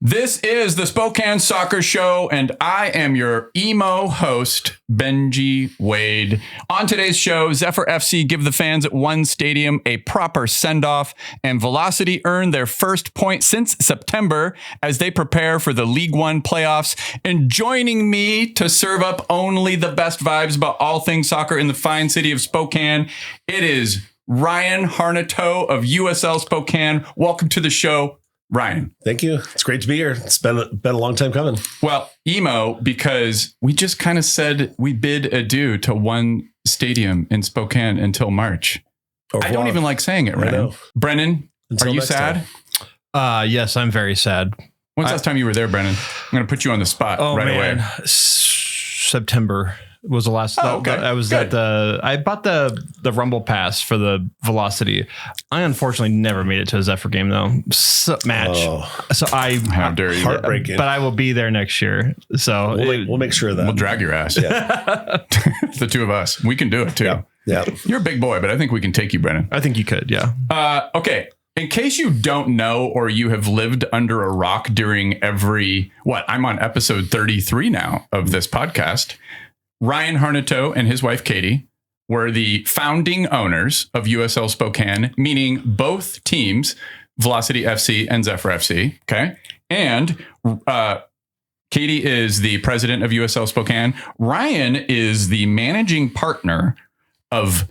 This is the Spokane Soccer Show, and I am your emo host, Benji Wade. On today's show, Zephyr FC give the fans at One Stadium a proper send-off, and Velocity earn their first point since September as they prepare for the League One playoffs. And joining me to serve up only the best vibes about all things soccer in the fine city of Spokane, it is Ryan Harnetiaux of USL Spokane. Welcome to the show, Ryan. Thank you. It's great to be here. It's been a long time coming. Well, emo, because we just kind of said we bid adieu to One Stadium in Spokane until March. I don't even like saying it, Ryan. Brennan, are you sad? Yes, I'm very sad. When's the last time you were there, Brennan? I'm going to put you on the spot away. September was the last. Okay. I was good. I bought the Rumble Pass for the Velocity. I unfortunately never made it to a Zephyr game though. Match. So how dare you? Heartbreaking. But I will be there next year. So we'll make sure of that we'll drag your ass. Yeah. The two of us, we can do it too. Yeah. You're a big boy, but I think we can take you, Brennan. I think you could. Yeah. Okay. In case you don't know, or you have lived under a rock during I'm on episode 33 now of this podcast. Ryan Harnetiaux and his wife, Katie, were the founding owners of USL Spokane, meaning both teams, Velocity FC and Zephyr FC. Okay. And Katie is the president of USL Spokane. Ryan is the managing partner of,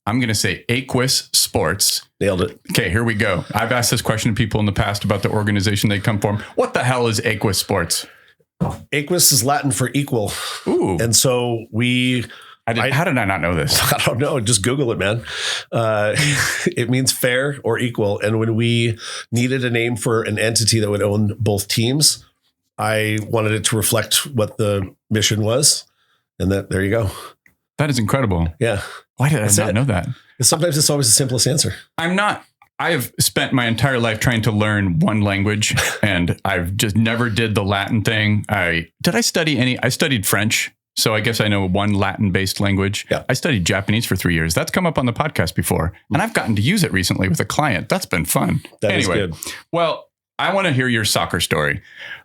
I'm going to say, Aquis Sports. Nailed it. Okay, here we go. I've asked this question to people in the past about the organization they come from. What the hell is Aquis Sports? Aquis is Latin for equal. Ooh. And so how did I not know this? I don't know. Just Google it, man. It means fair or equal. And when we needed a name for an entity that would own both teams, I wanted it to reflect what the mission was. And there you go. That is incredible. Yeah. Why did I not know that? Sometimes it's always the simplest answer. I have spent my entire life trying to learn one language, and I've just never did the Latin thing. I studied French, so I guess I know one Latin-based language. Yeah. I studied Japanese for 3 years. That's come up on the podcast before, and I've gotten to use it recently with a client. That's been fun. That is good. Well, I want to hear your soccer story.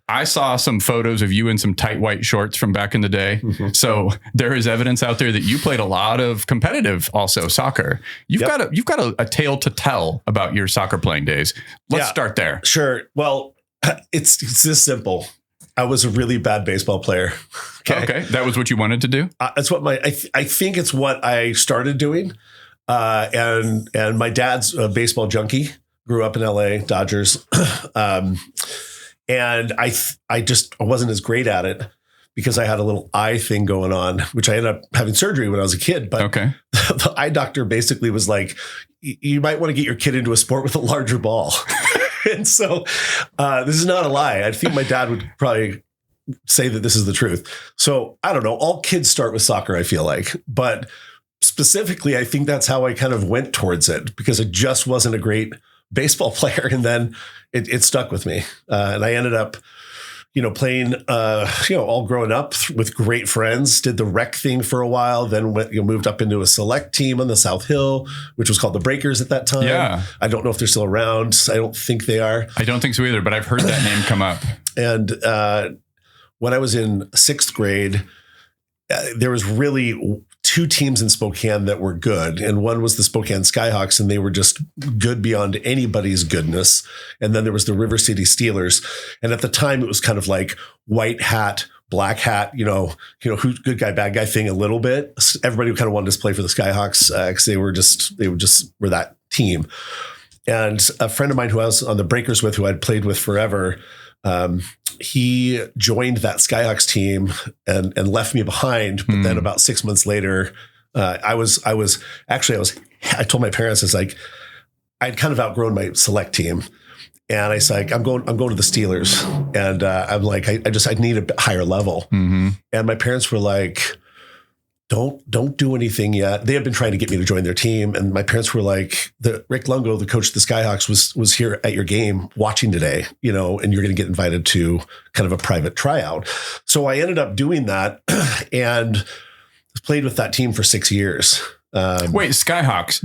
I saw some photos of you in some tight white shorts from back in the day. Mm-hmm. So there is evidence out there that you played a lot of competitive also soccer. You've got a tale to tell about your soccer playing days. Let's start there. Sure. Well, it's this simple. I was a really bad baseball player. Okay. That was what you wanted to do? That's what I think it's what I started doing. And my dad's a baseball junkie, grew up in LA, Dodgers. And I wasn't as great at it because I had a little eye thing going on, which I ended up having surgery when I was a kid. But the eye doctor basically was like, you might want to get your kid into a sport with a larger ball. And so this is not a lie. I think my dad would probably say that this is the truth. So I don't know. All kids start with soccer, I feel like. But specifically, I think that's how I kind of went towards it because I just wasn't a great baseball player. And then it stuck with me. And I ended up, playing, all growing up with great friends, did the rec thing for a while, then moved up into a select team on the South Hill, which was called the Breakers at that time. Yeah. I don't know if they're still around. I don't think they are. I don't think so either, but I've heard that name come up. And when I was in sixth grade, there was really two teams in Spokane that were good. And one was the Spokane Skyhawks, and they were just good beyond anybody's goodness. And then there was the River City Steelers. And at the time it was kind of like white hat, black hat, who's good guy, bad guy thing a little bit. Everybody kind of wanted to play for the Skyhawks because they were that team. And a friend of mine who I was on the Breakers with, who I'd played with forever, he joined that Skyhawks team and left me behind. But then about 6 months later, I told my parents, it's like, I'd kind of outgrown my select team. And I said, I'm going to the Steelers. And I'm like, I need a higher level. Mm-hmm. And my parents were like, don't do anything yet. They had been trying to get me to join their team. And my parents were like, Rick Lungo, the coach of the Skyhawks, was here at your game watching today, and you're going to get invited to kind of a private tryout. So I ended up doing that and played with that team for 6 years. Wait, Skyhawks,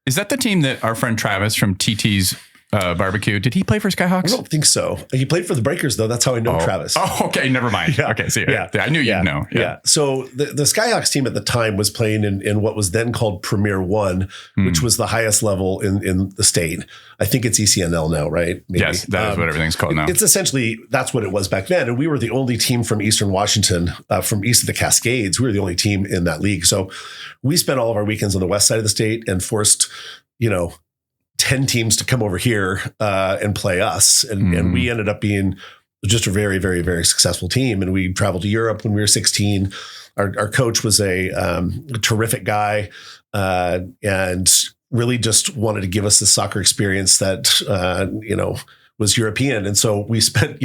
is that the team that our friend Travis from TT's barbecue. Did he play for I Skyhawks? don't think so. He played for the Breakers, though. That's how I know Travis. Oh, okay. Never mind. Yeah. Okay. See, Yeah. I knew you'd know. Yeah. So the Skyhawks team at the time was playing in what was then called Premier One, which was the highest level in the state. I think it's ECNL now, right? Maybe. Yes, that is what everything's called now. It's essentially, that's what it was back then. And we were the only team from Eastern Washington, from east of the Cascades. We were the only team in that league. So we spent all of our weekends on the west side of the state and forced, 10 teams to come over here and play us. And we ended up being just a very, very, very successful team. And we traveled to Europe when we were 16. Our coach was a terrific guy and really just wanted to give us the soccer experience that, was European. And so we spent,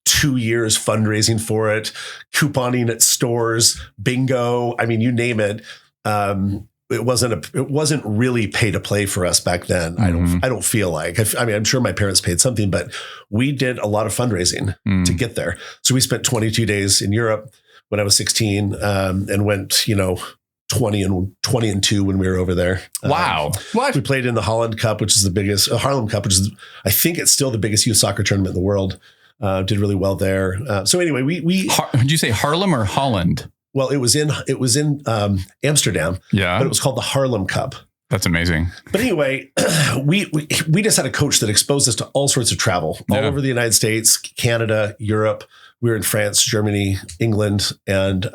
2 years fundraising for it, couponing at stores, bingo. I mean, you name it. It wasn't really pay to play for us back then. I don't feel like, I'm sure my parents paid something, but we did a lot of fundraising to get there. So we spent 22 days in Europe when I was 16, and went, 20 and 2 when we were over there. Wow. What? We played in the Holland Cup, which is the biggest Harlem Cup, which is, I think it's still the biggest youth soccer tournament in the world. Did really well there. So anyway, did you say Harlem or Holland? Well, it was in Amsterdam. Yeah. But it was called the Harlem Cup. That's amazing. But anyway, we just had a coach that exposed us to all sorts of travel all over the United States, Canada, Europe. We were in France, Germany, England, and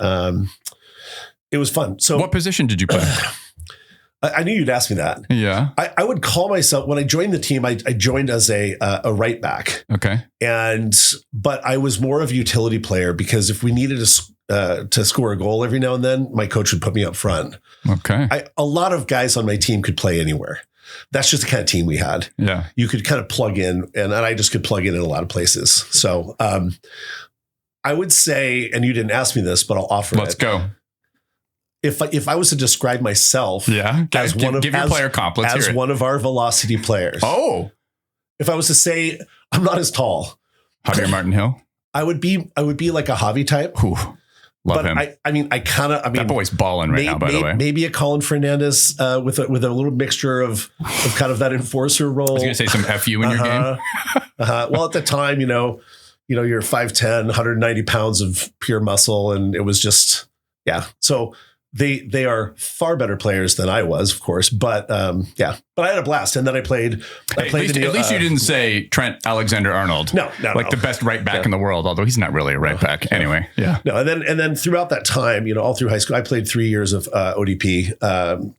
it was fun. So what position did you play? I knew you'd ask me that. Yeah. I would call myself, when I joined the team, I joined as a right back. Okay. But I was more of a utility player because if we needed to score a goal every now and then, my coach would put me up front. Okay. A lot of guys on my team could play anywhere. That's just the kind of team we had. Yeah. You could kind of plug in, and I just could plug in a lot of places. So I would say, and you didn't ask me this, but I'll offer it. Let's go. If I was to describe myself as one of our velocity players. Oh. If I was to say I'm not as tall. Javier Martin Hill? I would be like a Javi type. Ooh, love him. That boy's balling right now, by the way. Maybe a Colin Fernandez with a little mixture of kind of that enforcer role. I was going to say some FU in your game. Well, at the time, you're 5'10", 190 pounds of pure muscle. And it was just, yeah. So they are far better players than I was, of course. But but I had a blast. And then I played. At least you didn't say Trent Alexander-Arnold. No. The best right back in the world, although he's not really a right back. Anyway, yeah. No, and then throughout that time, all through high school, I played 3 years of ODP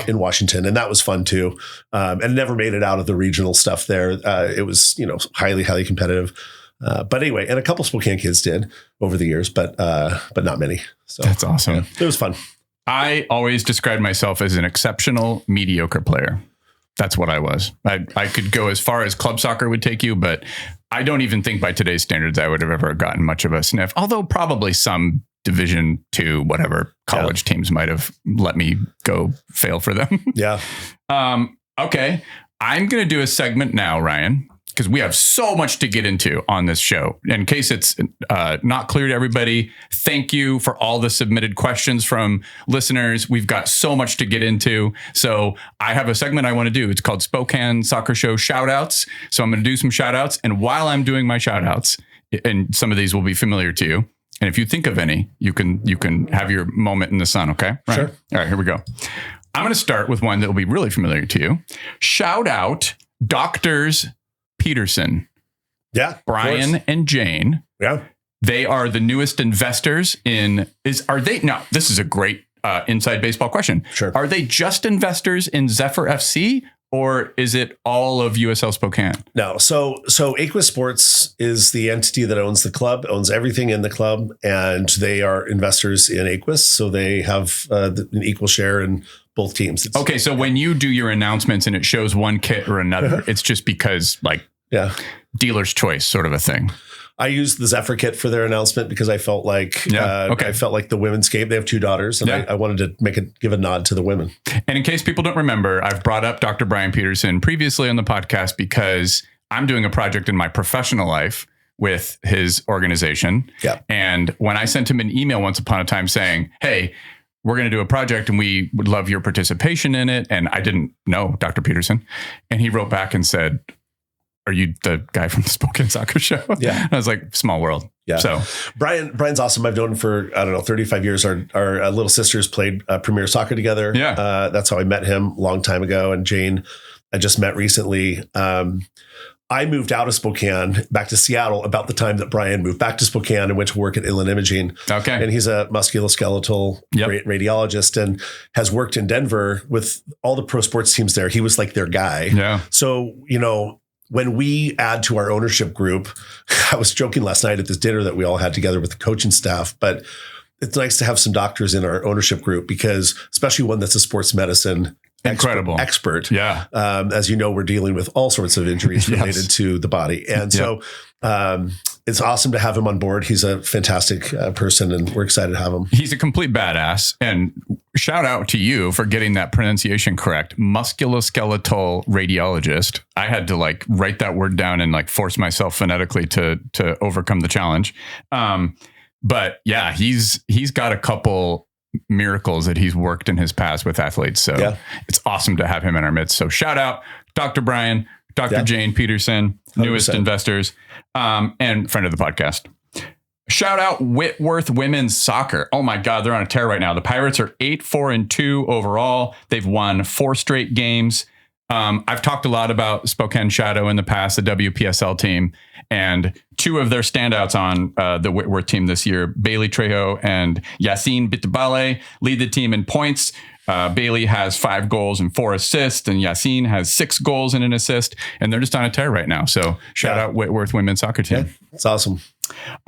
in Washington, and that was fun too. And never made it out of the regional stuff there. It was highly, highly competitive. But anyway, and a couple Spokane kids did over the years, but not many. So that's awesome. Yeah, it was fun. I always described myself as an exceptional mediocre player. That's what I was. I could go as far as club soccer would take you, but I don't even think by today's standards I would have ever gotten much of a sniff. Although probably some Division II, whatever college teams might have let me go fail for them. Yeah. Okay. I'm going to do a segment now, Ryan, because we have so much to get into on this show. In case it's not clear to everybody, thank you for all the submitted questions from listeners. We've got so much to get into. So I have a segment I want to do. It's called Spokane Soccer Show Shoutouts. So I'm going to do some shoutouts. And while I'm doing my shoutouts, and some of these will be familiar to you, and if you think of any, you can have your moment in the sun. Okay. Right. Sure. All right, here we go. I'm going to start with one that will be really familiar to you. Shout out Doctors Peterson. Yeah. Brian and Jane. Yeah. They are the newest investors now, this is a great inside baseball question. Sure. Are they just investors in Zephyr FC, or is it all of USL Spokane? No. So Aquis Sports is the entity that owns the club, owns everything in the club, and they are investors in Aquis. So they have an equal share in both teams. Okay. So when you do your announcements and it shows one kit or another, it's just because dealer's choice sort of a thing. I used the Zephyr kit for their announcement because I felt like the women's game. They have 2 daughters, and I wanted to give a nod to the women. And in case people don't remember, I've brought up Dr. Brian Peterson previously on the podcast because I'm doing a project in my professional life with his organization. Yeah. And when I sent him an email once upon a time saying, hey, we're going to do a project and we would love your participation in it. And I didn't know Dr. Peterson. And he wrote back and said, are you the guy from the Spokane Soccer Show? Yeah. I was like, small world. Yeah. So Brian's awesome. I've known him for, 35 years. Our little sisters played Premier Soccer together. Yeah. That's how I met him a long time ago. And Jane, I just met recently. I moved out of Spokane back to Seattle about the time that Brian moved back to Spokane and went to work at Inland Imaging. Okay. And he's a musculoskeletal radiologist and has worked in Denver with all the pro sports teams there. He was like their guy. Yeah. So, when we add to our ownership group, I was joking last night at this dinner that we all had together with the coaching staff, but it's nice to have some doctors in our ownership group because especially one that's a sports medicine expert. Yeah. As you know, we're dealing with all sorts of injuries related to the body. And so it's awesome to have him on board. He's a fantastic person and we're excited to have him. He's a complete badass. And shout out to you for getting that pronunciation correct. Musculoskeletal radiologist. I had to write that word down and force myself phonetically to overcome the challenge. But yeah, he's got a couple miracles that he's worked in his past with athletes. So it's awesome to have him in our midst. So shout out Dr. Brian, Dr. Jane Peterson, 100%. Newest investors, and friend of the podcast. Shout out Whitworth Women's Soccer. Oh my God, they're on a tear right now. The Pirates are 8-4-2 overall. They've won 4 straight games. I've talked a lot about Spokane Shadow in the past, the WPSL team, and 2 of their standouts on the Whitworth team this year, Bailey Trejo and Yassine Bitabale, lead the team in points. Bailey has 5 goals and 4 assists, and Yassine has 6 goals and an assist, and they're just on a tear right now. So shout out Whitworth Women's Soccer team. Yeah, it's awesome.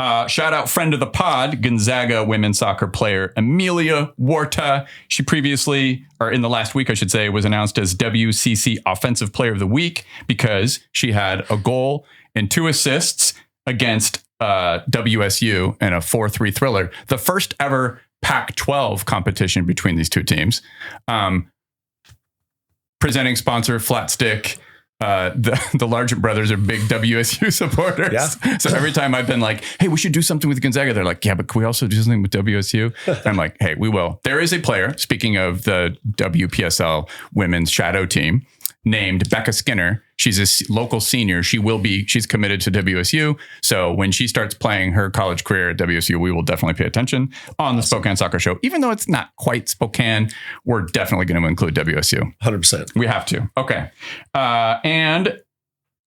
Shout out friend of the pod, Gonzaga women's soccer player Amelia Warta. She previously, or in the last week, I should say, was announced as WCC Offensive Player of the Week because she had a goal and 2 assists against WSU in a 4-3 thriller. The first ever Pac-12 competition between these 2 teams. Presenting sponsor, Flat Stick. The Largent brothers are big WSU supporters. Yeah. So every time I've been like, hey, we should do something with Gonzaga, they're like, yeah, but can we also do something with WSU? And I'm like, hey, we will. There is a player, speaking of the WPSL women's shadow team, named Becca Skinner. She's a local senior. She's committed to WSU. So when she starts playing her college career at WSU, we will definitely pay attention on the Spokane Soccer Show. Even though it's not quite Spokane, we're definitely going to include WSU. 100%. We have to. Okay. And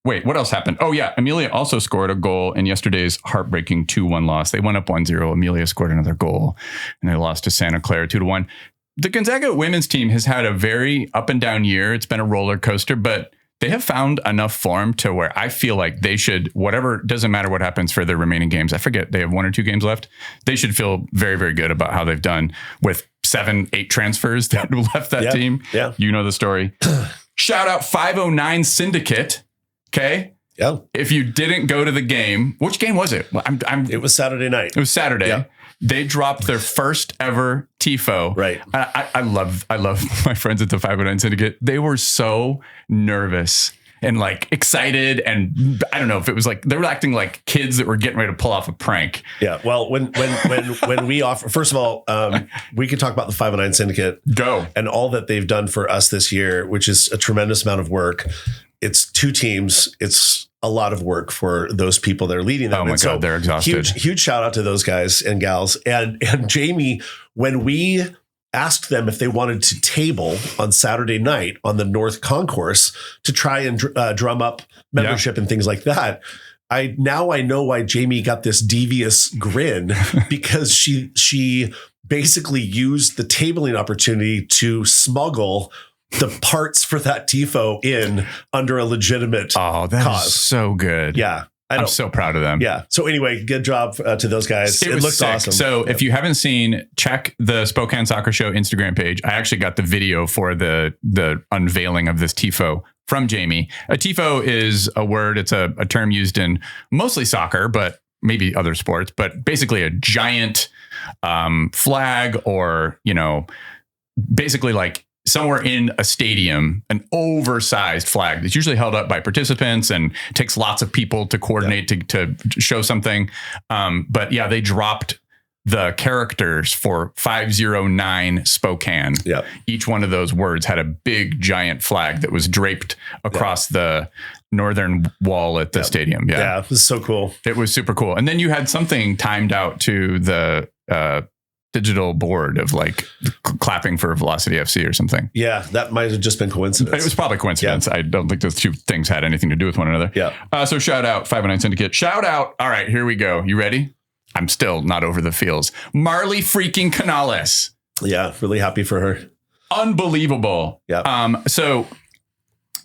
wait, what else happened? Oh yeah. Amelia also scored a goal in yesterday's heartbreaking 2-1 loss. They went up 1-0. Amelia scored another goal and they lost to Santa Clara 2-1. The Gonzaga women's team has had a very up and down year. It's been a roller coaster, but they have found enough form to where I feel like they should, doesn't matter what happens for their remaining games. I forget, they have 1 or 2 games left. They should feel very, very good about how they've done with 7-8 transfers that left that team. Yeah. You know the story. Shout out 509 Syndicate. Okay. Yeah. If you didn't go to the game, which game was it? It was Saturday night. It was Saturday. Yeah. They dropped their first ever TIFO. Right. I love my friends at the 509 Syndicate. They were so nervous and excited. And I don't know if it was they were acting like kids that were getting ready to pull off a prank. Yeah. Well, when we offer, first of all, we can talk about the 509 Syndicate. Go. And all that they've done for us this year, which is a tremendous amount of work. It's 2 teams. It's a lot of work for those people that are leading them. Oh my God, they're exhausted. Huge shout out to those guys and gals. And Jamie, when we asked them if they wanted to table on Saturday night on the North Concourse to try and drum up membership and things like that, I know why Jamie got this devious grin because she basically used the tabling opportunity to smuggle the parts for that TIFO in under a legitimate cause. Is so good. Yeah. I'm so proud of them. Yeah. So anyway, good job to those guys. It looks sick. awesome. So if you haven't seen, check the Spokane Soccer Show Instagram page. I actually got the video for the unveiling of this TIFO from Jamie. A TIFO is a word. It's a term used in mostly soccer, but maybe other sports, but basically a giant flag or, basically somewhere in a stadium, an oversized flag that's usually held up by participants and takes lots of people to coordinate to show something. But yeah, they dropped the characters for 509 Spokane. Yep. Each one of those words had a big giant flag that was draped across the northern wall at the stadium. Yeah. It was so cool. It was super cool. And then you had something timed out to the digital board of like clapping for Velocity FC or something. Yeah, that might have just been coincidence. It was probably coincidence. I don't think those two things had anything to do with one another. Yeah. So shout out 509 Syndicate. Shout out. All right, here we go. You ready? I'm still not over the feels. Marley freaking Canales. Yeah, really happy for her. Unbelievable. Yeah. So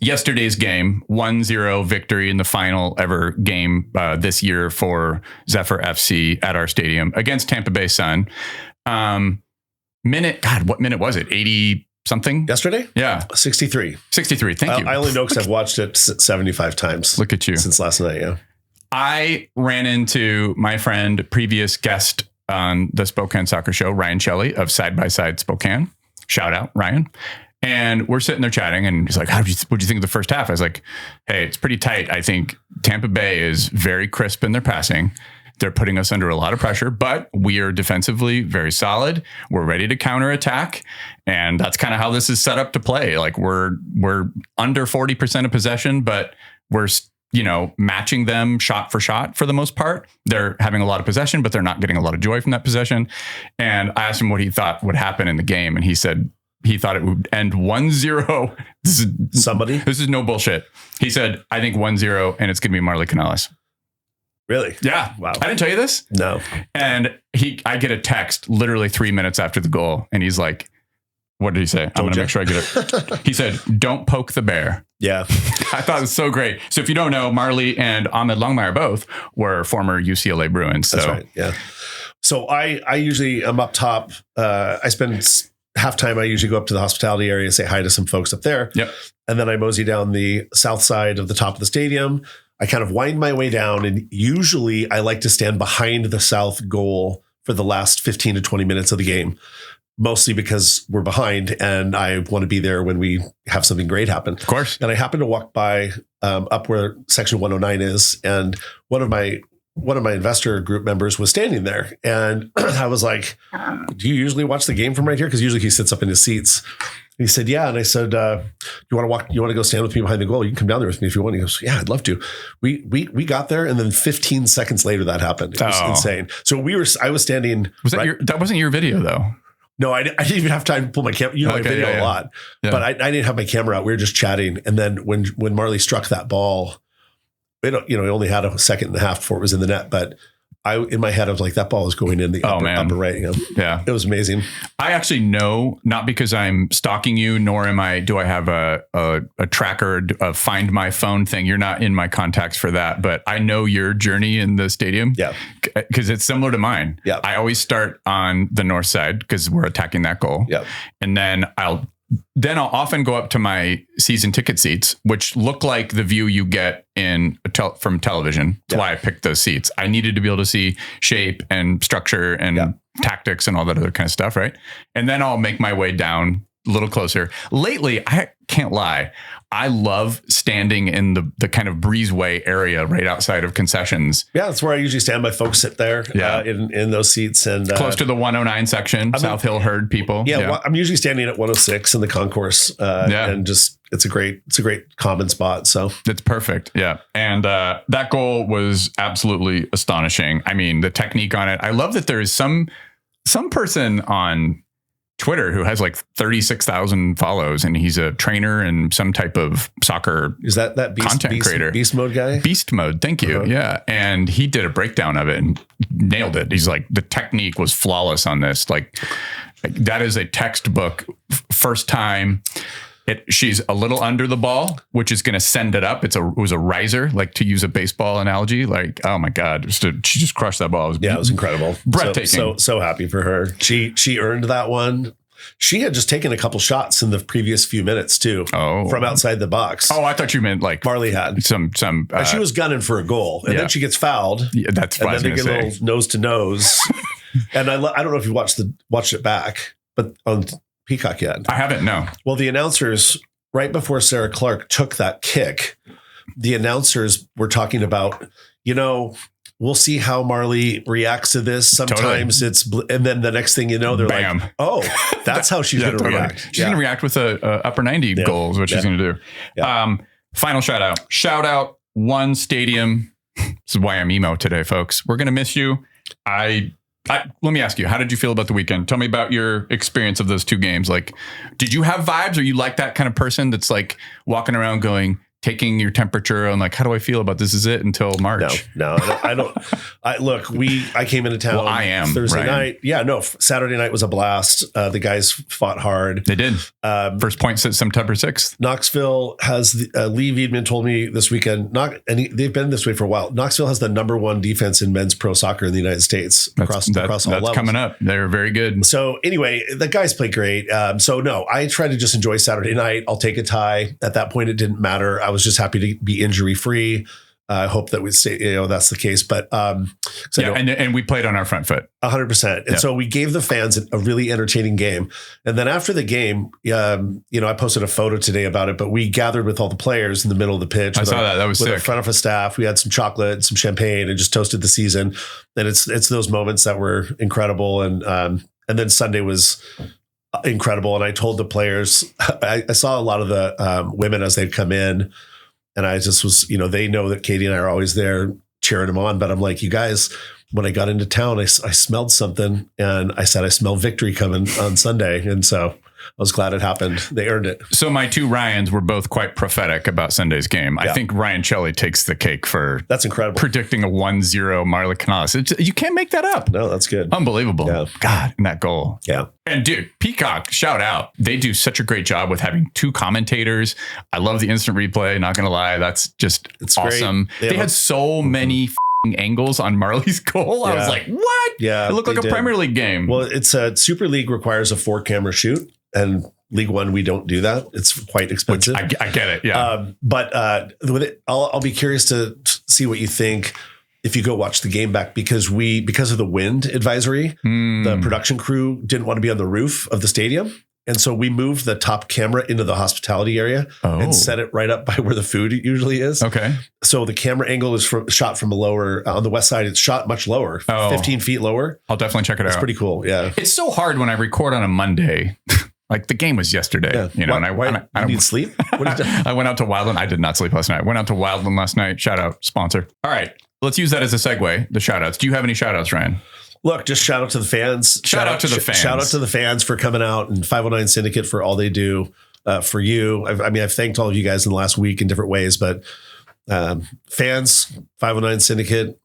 yesterday's game, 1-0 victory in the final ever game this year for Zephyr FC at our stadium against Tampa Bay Sun. What minute was it? 80 something? Yesterday? Yeah. 63. 63. Thank you. I only know because I've watched it 75 times. Look at you. Since last night, yeah. I ran into my friend, previous guest on the Spokane Soccer Show, Ryan Shelley of Side by Side Spokane. Shout out, Ryan. And we're sitting there chatting, and he's like, what'd you think of the first half? I was like, hey, it's pretty tight. I think Tampa Bay is very crisp in their passing. They're putting us under a lot of pressure, but we are defensively very solid. We're ready to counterattack. And that's kind of how this is set up to play. Like we're under 40% of possession, but we're, matching them shot for shot for the most part. They're having a lot of possession, but they're not getting a lot of joy from that possession. And I asked him what he thought would happen in the game. And he said he thought it would end 1-0. This is no bullshit. He said, I think 1-0 and it's going to be Marley Canales. Really? Yeah. Wow. I didn't tell you this? No. And I get a text literally 3 minutes after the goal. And he's like, what did he say? I'm going to make sure I get it. He said, don't poke the bear. Yeah. I thought it was so great. So if you don't know, Marley and Ahmed Longmire both were former UCLA Bruins. So. That's right. Yeah. So I usually am up top. I spend halftime. I usually go up to the hospitality area, say hi to some folks up there. Yep. And then I mosey down the south side of the top of the stadium. I kind of wind my way down, and usually I like to stand behind the south goal for the last 15 to 20 minutes of the game, mostly because we're behind and I want to be there when we have something great happen. Of course. And I happened to walk by up where section 109 is, and one of my investor group members was standing there, and I was like, do you usually watch the game from right here? Because usually he sits up in his seats. And he said, yeah. And I said, you want to go stand with me behind the goal? You can come down there with me if you want. He goes, yeah, I'd love to. We got there, and then 15 seconds later that happened. It was insane. So I was standing. That wasn't your video though? No, I didn't even have time to pull my camera. I video a lot, but I didn't have my camera out. We were just chatting. And then when Marley struck that ball, it only had a second and a half before it was in the net. But in my head, I was like, that ball is going in the upper right. Yeah. It was amazing. I actually know, not because I'm stalking you, nor do I have a tracker, a find my phone thing. You're not in my contacts for that, but I know your journey in the stadium. Yeah. Because it's similar to mine. Yeah. I always start on the north side because we're attacking that goal. Yeah. And then I'll often go up to my season ticket seats, which look like the view you get from television. That's why I picked those seats. I needed to be able to see shape and structure and tactics and all that other kind of stuff, right? And then I'll make my way down a little closer. Lately, I can't lie, I love standing in the kind of breezeway area right outside of concessions. Yeah, that's where I usually stand. My folks sit there in those seats. And close to the 109 section, South Hill herd people. Yeah, well, I'm usually standing at 106 in the concourse. And just it's a great common spot. So it's perfect. Yeah. And that goal was absolutely astonishing. I mean, the technique on it. I love that there is some person on Twitter who has like 36,000 follows, and he's a trainer and some type of soccer content creator. Beast mode guy? Beast mode. Thank you. Uh-huh. Yeah. And he did a breakdown of it and nailed it. He's like, the technique was flawless on this. Like that is a textbook first time. She's a little under the ball, which is going to send it up. It was a riser, like to use a baseball analogy. Like, oh my God, she just crushed that ball. It was incredible. Breathtaking. So happy for her. She earned that one. She had just taken a couple shots in the previous few minutes too. From outside the box. Oh, I thought you meant like Marley had some. She was gunning for a goal, and then she gets fouled. Yeah, that's what I was going to say. A little nose to nose. And I don't know if you watched it back, but on Peacock yet. I haven't, no. Well, the announcers, right before Sarah Clark took that kick, the announcers were talking about, we'll see how Marley reacts to this. Sometimes and then the next thing you know, they're Bam. like, oh, that's how she's going to react. She's going to react with a upper 90 goals, what she's going to do. Yeah. Final shout out One Stadium. This is why I'm emo today, folks. We're going to miss you. Let me ask you, how did you feel about the weekend? Tell me about your experience of those two games. Like, did you have vibes? Are you like that kind of person that's like walking around going, taking your temperature and like, how do I feel about this? Is it until March? No, I don't. I came into town. Well, I am Thursday night. Yeah, no. Saturday night was a blast. The guys fought hard. They did. First point since September 6th. Knoxville has Lee Viedman told me this weekend. They've been this way for a while. Knoxville has the #1 defense in men's pro soccer in the United States across all levels. That's coming up. They're very good. So anyway, the guys play great. So no, I tried to just enjoy Saturday night. I'll take a tie. At that point, it didn't matter. I was just happy to be injury free. I hope that we say, that's the case, but, and we played on our front foot 100%. And so we gave the fans a really entertaining game. And then after the game, I posted a photo today about it, but we gathered with all the players in the middle of the pitch. I saw that. That was sick. With our front office staff. We had some chocolate and some champagne and just toasted the season. And it's those moments that were incredible. And then Sunday was incredible. And I told the players, I saw a lot of the women as they'd come in. And I just was, they know that Katie and I are always there cheering them on. But I'm like, you guys, when I got into town, I smelled something. And I said, I smell victory coming on Sunday. And so I was glad it happened. They earned it. So my two Ryans were both quite prophetic about Sunday's game. Yeah. I think Ryan Shelley takes the cake for that's incredible. Predicting a 1-0 Marley Canales. You can't make that up. No, that's good. Unbelievable. Yeah. God, and that goal. Yeah. And dude, Peacock, shout out. They do such a great job with having two commentators. I love the instant replay. Not going to lie. It's awesome. They had so many angles on Marley's goal. I was like, what? Yeah. It looked like a Premier League game. Well, it's a Super League requires a 4-camera shoot. And League One, we don't do that. It's quite expensive. I get it. Yeah. But with it, I'll be curious to see what you think if you go watch the game back, because of the wind advisory, the production crew didn't want to be on the roof of the stadium. And so we moved the top camera into the hospitality area and set it right up by where the food usually is. Okay. So the camera angle is shot from a lower, on the west side, it's shot much lower, 15 feet lower. I'll definitely check it out. It's pretty cool. Yeah. It's so hard when I record on a Monday. Like the game was yesterday, and I need sleep. I went out to Wildland. I did not sleep last night. I went out to Wildland last night. Shout out sponsor. All right. Let's use that as a segue. The shout outs. Do you have any shout outs, Ryan? Look, just shout out to the fans. Shout out to the fans. Shout out to the fans for coming out, and 509 Syndicate for all they do for you. I've thanked all of you guys in the last week in different ways, but fans, 509 Syndicate,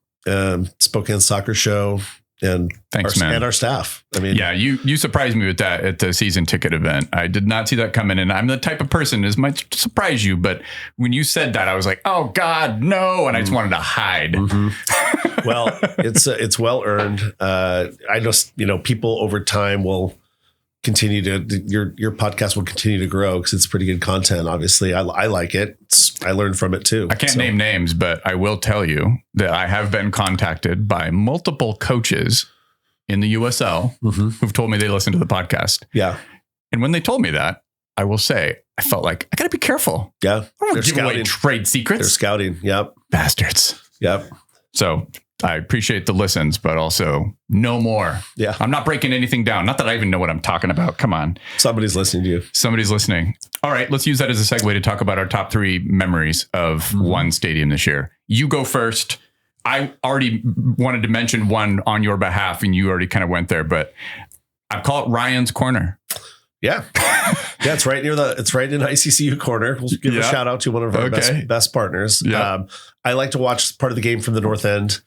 Spokane Soccer Show, and thanks, man. And our staff. Yeah, you surprised me with that at the season ticket event. I did not see that coming in. I'm the type of person this might surprise you, but when you said that, I was like, oh God, no. And I just wanted to hide. Mm-hmm. Well, it's well earned. I just, people over time will continue to, your podcast will continue to grow because it's pretty good content. Obviously I like it. I learned from it too. I can't name names, but I will tell you that I have been contacted by multiple coaches in the USL who've told me they listen to the podcast. Yeah. And when they told me that, I will say, I felt like I got to be careful. Yeah. I don't want to give away trade secrets. They're scouting. Yep. Bastards. Yep. So I appreciate the listens, but also no more. Yeah. I'm not breaking anything down. Not that I even know what I'm talking about. Come on. Somebody's listening to you. Somebody's listening. All right. Let's use that as a segue to talk about our top 3 memories of One Stadium this year. You go first. I already wanted to mention one on your behalf, and you already kind of went there, but I call it Ryan's Corner. Yeah. Yeah, it's right in ICCU corner. We'll give a shout out to one of our best partners. Yeah. I like to watch part of the game from the north end.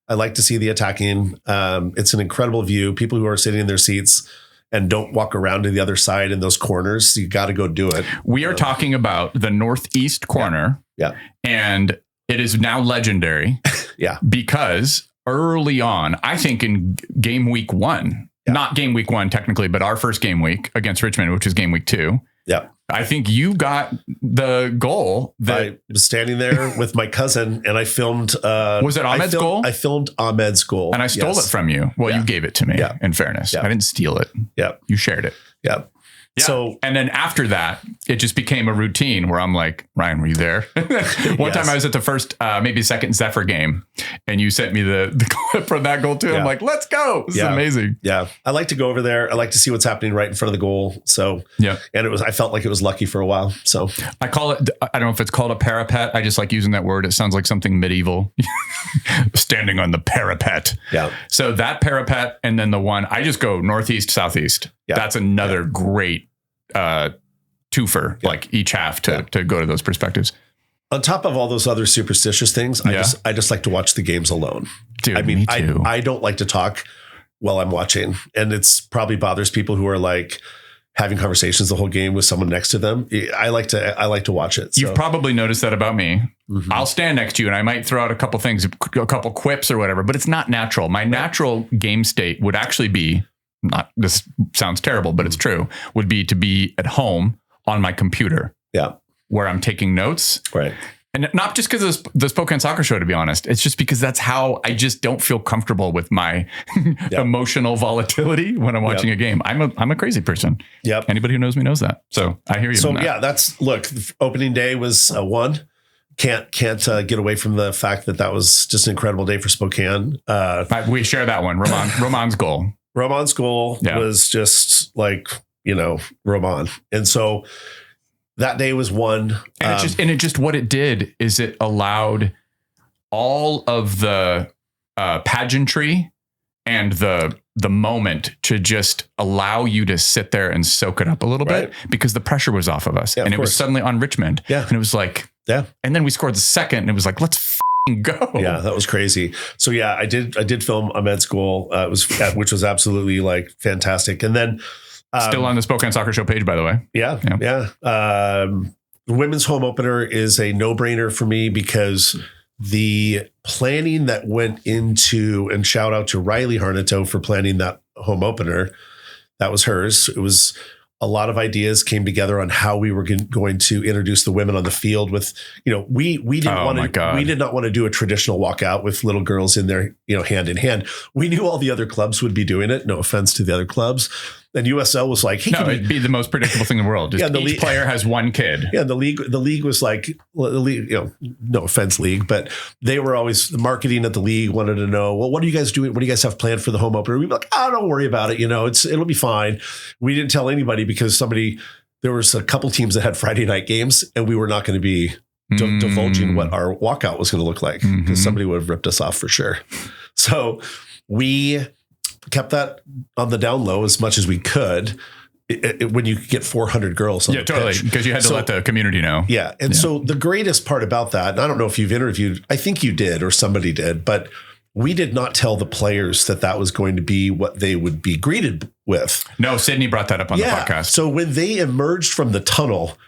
I like to see the attacking. It's an incredible view. People who are sitting in their seats and don't walk around to the other side in those corners, you got to go do it. We are talking about the northeast corner. Yeah. And it is now legendary. Yeah. Because early on, I think in game week 1, not game week 1 technically, but our first game week against Richmond, which was game week 2. Yeah. I think you got the goal. I was standing there with my cousin and I filmed. Was it Ahmed's goal? I filmed Ahmed's goal. And I stole it from you. Well, you gave it to me, in fairness. Yeah. I didn't steal it. Yeah. You shared it. Yeah. Yeah. So, and then after that, it just became a routine where I'm like, Ryan, were you there? One time I was at the first, maybe second Zephyr game, and you sent me the clip from that goal too. I'm like, let's go. This is amazing. Yeah. I like to go over there. I like to see what's happening right in front of the goal. So, and I felt like it was lucky for a while. So I call it, I don't know if it's called a parapet. I just like using that word. It sounds like something medieval. Standing on the parapet. Yeah. So that parapet, and then the one, I just go northeast, southeast. Yeah. That's another great twofer, like each half to go to those perspectives. On top of all those other superstitious things, I just like to watch the games alone. Dude, I mean, me too. I don't like to talk while I'm watching, and it's probably bothers people who are like having conversations the whole game with someone next to them. I like to watch it. So. You've probably noticed that about me. Mm-hmm. I'll stand next to you and I might throw out a couple things, a couple quips or whatever, but it's not natural. My natural game state would actually be, not, this sounds terrible, but it's true, would be to be at home on my computer. Yeah. Where I'm taking notes. Right. And not just because of the Spokane Soccer Show, to be honest. It's just because that's how I just don't feel comfortable with my emotional volatility when I'm watching a game. I'm a crazy person. Yep. Anybody who knows me knows that. So I hear you. So look, opening day was one. Can't get away from the fact that was just an incredible day for Spokane. We share that one. Roman's goal. Roman's goal was just like, Roman. And so that day was one. And what it did is it allowed all of the pageantry and the moment to just allow you to sit there and soak it up a little bit, because the pressure was off of us. And it was suddenly on Richmond. Yeah. And it was like, and then we scored the second and it was like, let's go. Yeah, that was crazy. So I did film Ahmed's goal, which was absolutely like fantastic. And then still on the Spokane Soccer Show page, by the way. Yeah. The women's home opener is a no-brainer for me because the planning that went into, and shout out to Ryan Harnetiaux for planning that home opener. That was hers. It was a lot of ideas came together on how we were going to introduce the women on the field with, we did not want to do a traditional walkout with little girls in there, hand in hand. We knew all the other clubs would be doing it. No offense to the other clubs. And USL was like, hey, it'd be the most predictable thing in the world. Just each player has one kid. Yeah. The league was like, no offense, league, but they were always, the marketing at the league wanted to know, well, what are you guys doing? What do you guys have planned for the home opener? We'd be like, don't worry about it. It'll be fine. We didn't tell anybody because there was a couple teams that had Friday night games and we were not going to be divulging what our walkout was going to look like because somebody would have ripped us off for sure. So we kept that on the down low as much as we could when you get 400 girls on the pitch. Because you had to let the community know. Yeah. And so the greatest part about that, and I don't know if you've interviewed, I think you did or somebody did, but we did not tell the players that was going to be what they would be greeted with. No, Sydney brought that up on the podcast. So when they emerged from the tunnel,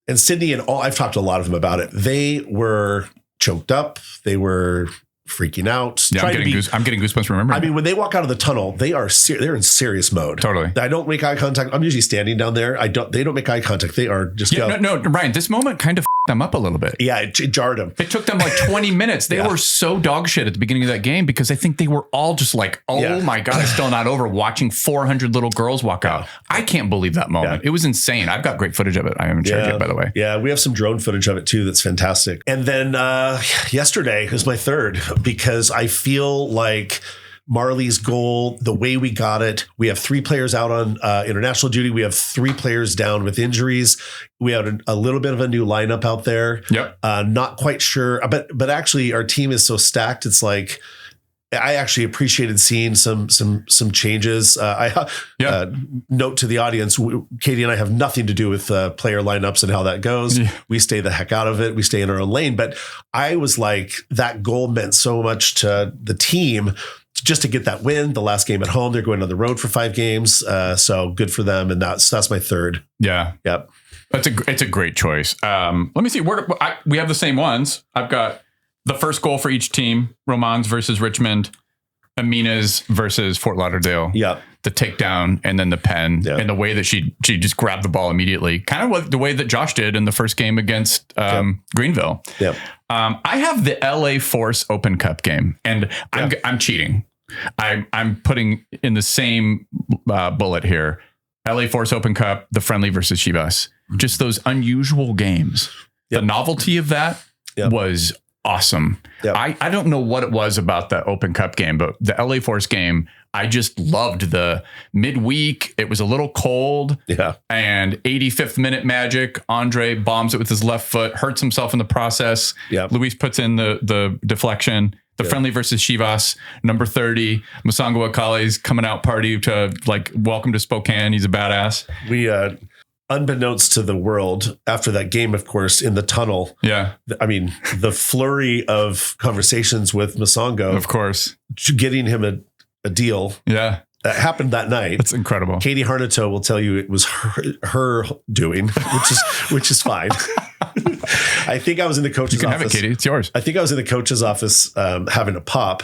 and Sydney and I've talked to a lot of them about it, they were choked up. They were freaking out. Yeah, I'm getting goosebumps remembering. I mean, when they walk out of the tunnel, they're in serious mode. Totally. I don't make eye contact. I'm usually standing down there. They don't make eye contact. They are just No, Ryan, this moment kind of them up a little bit. Yeah, it jarred them. It took them like 20 minutes. They were so dog shit at the beginning of that game because I think they were all just like, my God, it's still not over, watching 400 little girls walk out. I can't believe that moment. It was insane. I've got great footage of it. I haven't shared it, by the way. Yeah, we have some drone footage of it too. That's fantastic. And then yesterday was my third because I feel like Marley's goal, the way we got it, we have 3 players out on international duty. We have 3 players down with injuries. We have a little bit of a new lineup out there. Yep. Not quite sure, but actually our team is so stacked. It's like, I actually appreciated seeing some changes. Note to the audience, Katie and I have nothing to do with player lineups and how that goes. Yeah. We stay the heck out of it. We stay in our own lane. But I was like, that goal meant so much to the team just to get that win. The last game at home, they're going on the road for 5 games. So good for them. And that's my third. Yeah. Yep. It's a great choice. Let me see. We have the same ones. I've got the first goal for each team: Roman's versus Richmond, Amina's versus Fort Lauderdale. Yeah. The takedown and then the pen, and the way that she just grabbed the ball immediately, kind of the way that Josh did in the first game against Greenville. Yep. I have the LA Force Open Cup game, and I'm cheating. I'm putting in the same bullet here LA Force Open Cup, the friendly versus Chivas. Just those unusual games. Yep. The novelty of that was awesome. Yep. I don't know what it was about the Open Cup game, but the LA Force game, I just loved the midweek. It was a little cold. Yeah. And 85th minute magic. Andre bombs it with his left foot, hurts himself in the process. Yep. Luis puts in the deflection. The friendly versus Chivas, number 30, Musango Akale's coming out party to like, welcome to Spokane. He's a badass. We, unbeknownst to the world, after that game, of course, in the tunnel. Yeah. I mean, the flurry of conversations with Musango. Of course. Getting him a deal. Yeah. That happened that night. That's incredible. Katie Harnetiaux will tell you it was her doing, which is fine. I think I was in the coach's office. You can have it, Katie. It's yours. I think I was in the coach's office having a pop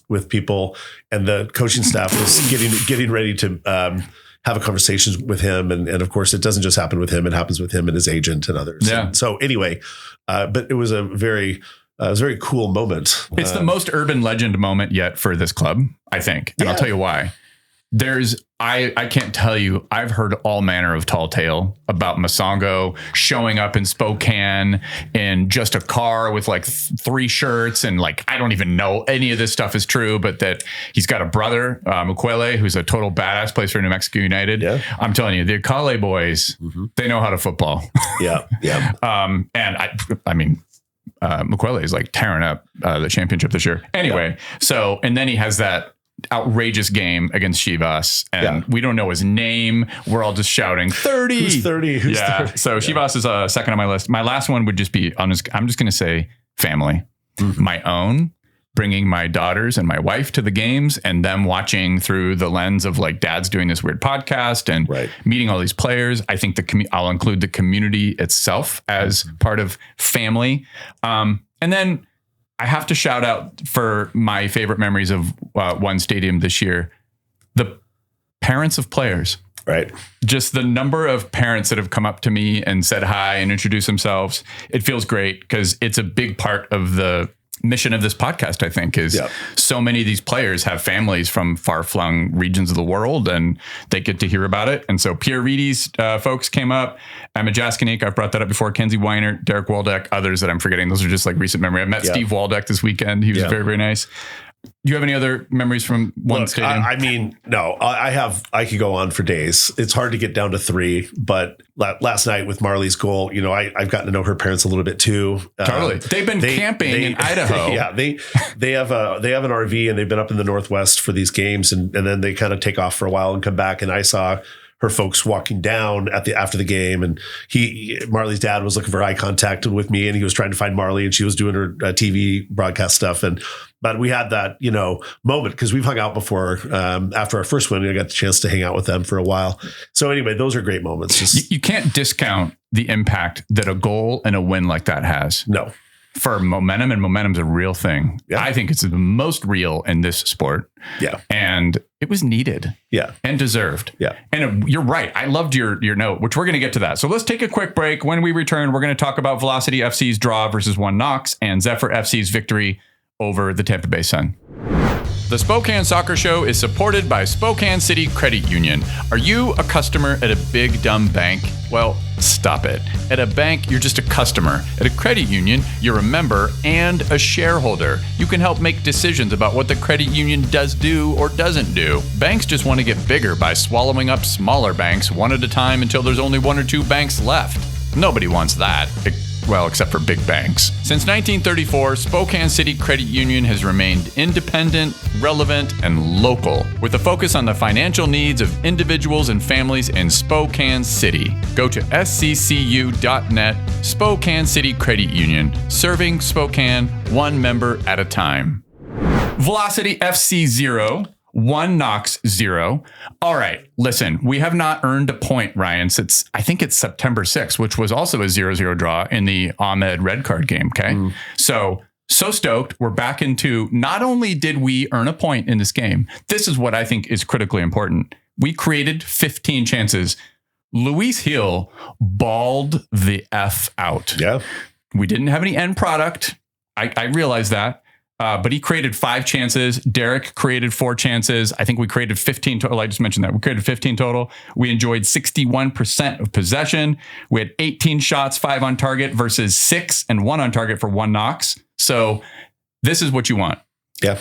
with people, and the coaching staff was getting ready to have a conversation with him. And of course, it doesn't just happen with him. It happens with him and his agent and others. Yeah. And so anyway, but it was a very cool moment. It's the most urban legend moment yet for this club, I think. And I'll tell you why. I can't tell you, I've heard all manner of tall tale about Musango showing up in Spokane in just a car with like 3 shirts. And like, I don't even know any of this stuff is true, but that he's got a brother, Mukwele, who's a total badass, plays for New Mexico United. Yeah. I'm telling you, the Akale boys, they know how to football. Yeah. Yeah. And I mean, Mukwele is like tearing up the championship this year. Anyway, so, and then he has that outrageous game against Chivas, and we don't know his name. We're all just shouting 30. Who's 30? Who's 30? So Chivas is second on my list. My last one would just be, I'm just going to say family. My own, bringing my daughters and my wife to the games and them watching through the lens of like dad's doing this weird podcast and meeting all these players. I think I'll include the community itself as part of family. And then I have to shout out for my favorite memories of One Stadium this year, the parents of players. Right. Just the number of parents that have come up to me and said hi and introduced themselves. It feels great because it's a big part of the mission of this podcast, I think, is so many of these players have families from far-flung regions of the world and they get to hear about it. And so Pierre Reedy's folks came up. Emma Jaskinik, I've brought that up before. Kenzie Weiner, Derek Waldeck, others that I'm forgetting. Those are just like recent memory. I met Steve Waldeck this weekend. He was very, very nice. Do you have any other memories from One Stadium? I mean, no, I could go on for days. It's hard to get down to 3, but last night with Marley's goal, you know, I've gotten to know her parents a little bit too. Totally. They've been camping in Idaho. Yeah. They have an RV and they've been up in the Northwest for these games. And then they kind of take off for a while and come back. And I saw her folks walking down after the game, and Marley's dad was looking for eye contact with me, and he was trying to find Marley, and she was doing her TV broadcast stuff. But we had that, you know, moment because we've hung out before. After our first win, I got the chance to hang out with them for a while. So anyway, those are great moments. You can't discount the impact that a goal and a win like that has. No. For momentum, and momentum's a real thing. Yeah. I think it's the most real in this sport. Yeah. And it was needed. Yeah. And deserved. Yeah. And you're right. I loved your note, which we're going to get to that. So let's take a quick break. When we return, we're going to talk about Velocity FC's draw versus One Knox and Zephyr FC's victory over the Tampa Bay Sun. The Spokane Soccer Show is supported by Spokane City Credit Union. Are you a customer at a big dumb bank? Well, stop it. At a bank, you're just a customer. At a credit union, you're a member and a shareholder. You can help make decisions about what the credit union does do or doesn't do. Banks just want to get bigger by swallowing up smaller banks one at a time until there's only 1 or 2 banks left. Nobody wants that. Well, except for big banks. Since 1934, Spokane City Credit Union has remained independent, relevant, and local, with a focus on the financial needs of individuals and families in Spokane City. Go to sccu.net, Spokane City Credit Union, serving Spokane one member at a time. Velocity FC 0. One Knox 0. All right, listen, we have not earned a point, Ryan, since I think it's September 6th, which was also a 0-0 draw in the Ahmed red card game. Okay. So stoked. We're back into, not only did we earn a point in this game, this is what I think is critically important. We created 15 chances. Luis Hill balled the F out. Yeah. We didn't have any end product. I realize that. But he created 5 chances. Derek created 4 chances. I think we created 15 total. I just mentioned that. We created 15 total. We enjoyed 61% of possession. We had 18 shots, 5 on target versus 6 and 1 on target for One Knox. So this is what you want. Yeah.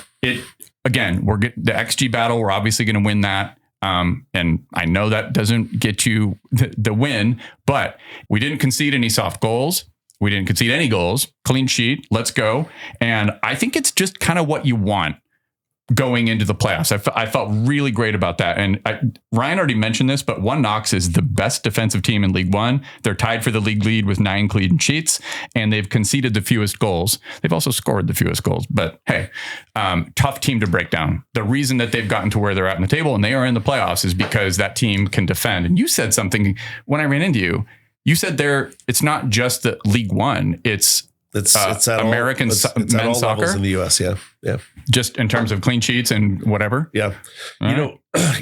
Again, we're the XG battle. We're obviously going to win that. And I know that doesn't get you the win, but we didn't concede any soft goals. We didn't concede any goals. Clean sheet. Let's go. And I think it's just kind of what you want going into the playoffs. I felt really great about that. And Ryan already mentioned this, but One Knox is the best defensive team in League One. They're tied for the league lead with 9 clean sheets, and they've conceded the fewest goals. They've also scored the fewest goals. But hey, tough team to break down. The reason that they've gotten to where they're at in the table and they are in the playoffs is because that team can defend. And you said something when I ran into you. You said it's not just the League One. It's at American men's all soccer levels in the US. Yeah. Yeah. Just in terms of clean sheets and whatever. Yeah. You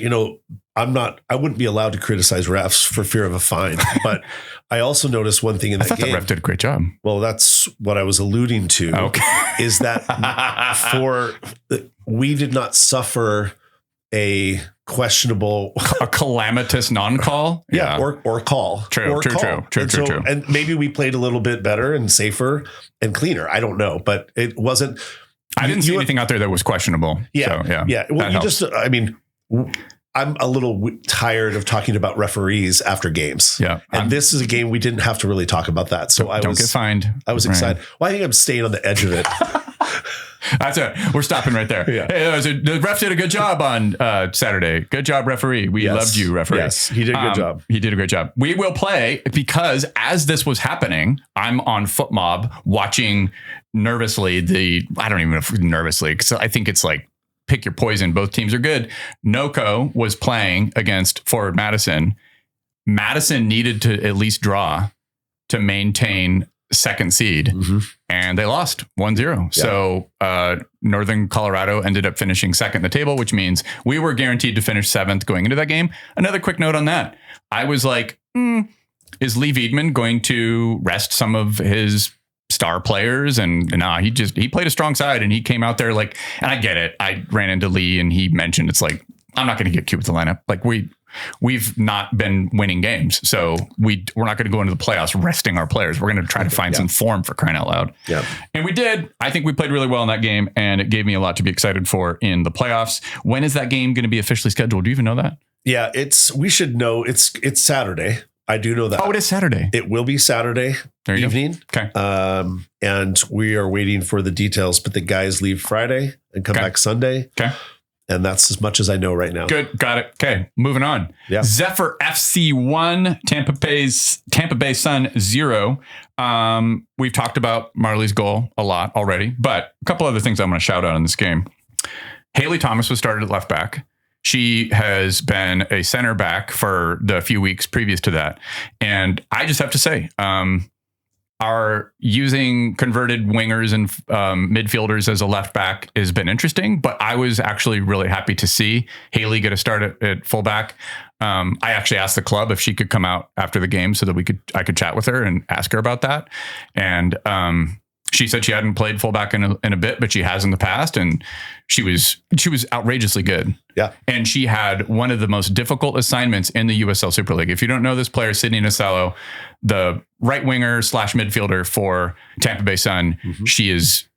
know, I wouldn't be allowed to criticize refs for fear of a fine, but I also noticed one thing in that game. I thought the ref did a great job. Well, that's what I was alluding to. Okay. Is that we did not suffer a questionable, a calamitous non-call. Yeah. Or call. True. And maybe we played a little bit better and safer and cleaner. I don't know, but it wasn't. I didn't see anything out there that was questionable. Yeah. So, yeah. Yeah. Well, I'm a little tired of talking about referees after games. Yeah. And this is a game we didn't have to really talk about that. So don't get fined. I was excited. Well, I think I'm staying on the edge of it. That's it. We're stopping right there. Yeah. Hey, the ref did a good job on Saturday. Good job, referee. We loved you, referee. Yes, he did a good job. He did a great job. We will play because as this was happening, I'm on FootMob watching nervously I don't even know if nervously, because I think it's like pick your poison. Both teams are good. Noco was playing against Forward Madison. Madison needed to at least draw to maintain second seed, and they lost 1-0. Yeah. So Northern Colorado ended up finishing second in the table, which means we were guaranteed to finish 7th going into that game. Another quick note on that. I was like, is Lee Wiedemann going to rest some of his star players? And he played a strong side, and he came out there and I get it. I ran into Lee and he mentioned it's like, I'm not going to get cute with the lineup. We've not been winning games, so we're not going to go into the playoffs resting our players. We're going to try to find some form, for crying out loud. Yeah. And we did. I think we played really well in that game, and it gave me a lot to be excited for in the playoffs. When is that game going to be officially scheduled? Do you even know that? Yeah, we should know. It's Saturday. I do know that. Oh, it is Saturday. It will be Saturday evening. Go. Okay. And we are waiting for the details, but the guys leave Friday and come back Sunday. Okay. And that's as much as I know right now. Good. Got it. Okay. Moving on. Yeah. Zephyr FC 1, Tampa Bay Sun 0. We've talked about Marley's goal a lot already, but a couple other things I'm going to shout out in this game. Haley Thomas was started at left back. She has been a center back for the few weeks previous to that. And I just have to say, our using converted wingers and midfielders as a left back has been interesting, but I was actually really happy to see Haley get a start at fullback. I actually asked the club if she could come out after the game so that I could chat with her and ask her about that. And she said she hadn't played fullback in a bit, but she has in the past, and she was outrageously good. Yeah. And she had one of the most difficult assignments in the USL Super League. If you don't know this player, Sydney Nasello, the right winger / midfielder for Tampa Bay Sun, she is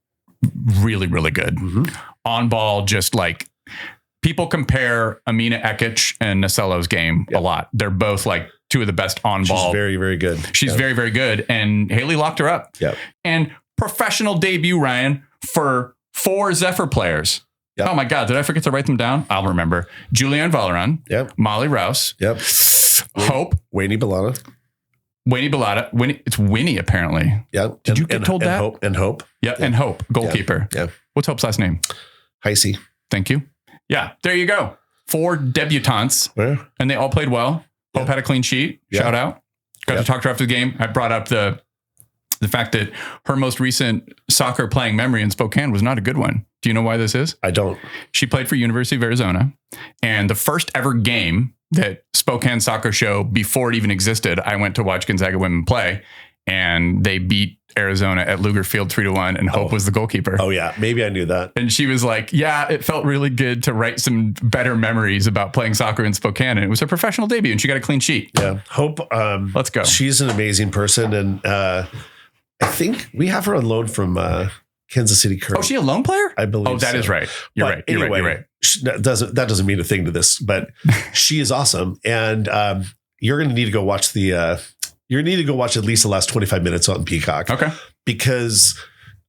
really, really good. On ball, just like people compare Amina Ekic and Nasello's game a lot. They're both like two of the best on ball. She's very, very good. She's very, very good. And Haley locked her up. Yeah. And professional debut, Ryan, for 4 Zephyr players. Yep. Oh my God, did I forget to write them down? I'll remember. Julianne Valeran. Yep. Molly Rouse. Yep. Hope. Wayne Bellata. It's Winnie, apparently. Yep. Did you get told that? And Hope. Yeah, and Hope, goalkeeper. Yeah. What's Hope's last name? Heisey. Thank you. Yeah, there you go. 4 debutantes, and they all played well. Hope had a clean sheet. Shout out. Got to talk to her after the game. I brought up the fact that her most recent soccer playing memory in Spokane was not a good one. Do you know why this is? I don't. She played for University of Arizona, and the first ever game that Spokane Soccer Show, before it even existed, I went to watch Gonzaga women play, and they beat Arizona at Luger Field 3-1, and Hope was the goalkeeper. Oh yeah, maybe I knew that. And she was like, yeah, it felt really good to write some better memories about playing soccer in Spokane. And it was her professional debut, and she got a clean sheet. Yeah, Hope. Let's go. She's an amazing person, and I think we have her on loan from Kansas City Current. Oh, she a lone player? I believe. Oh, that is right. You're right. You're right. That doesn't mean a thing to this, but she is awesome, and you're going to need to go watch you need to go watch at least the last 25 minutes on Peacock. Okay. Because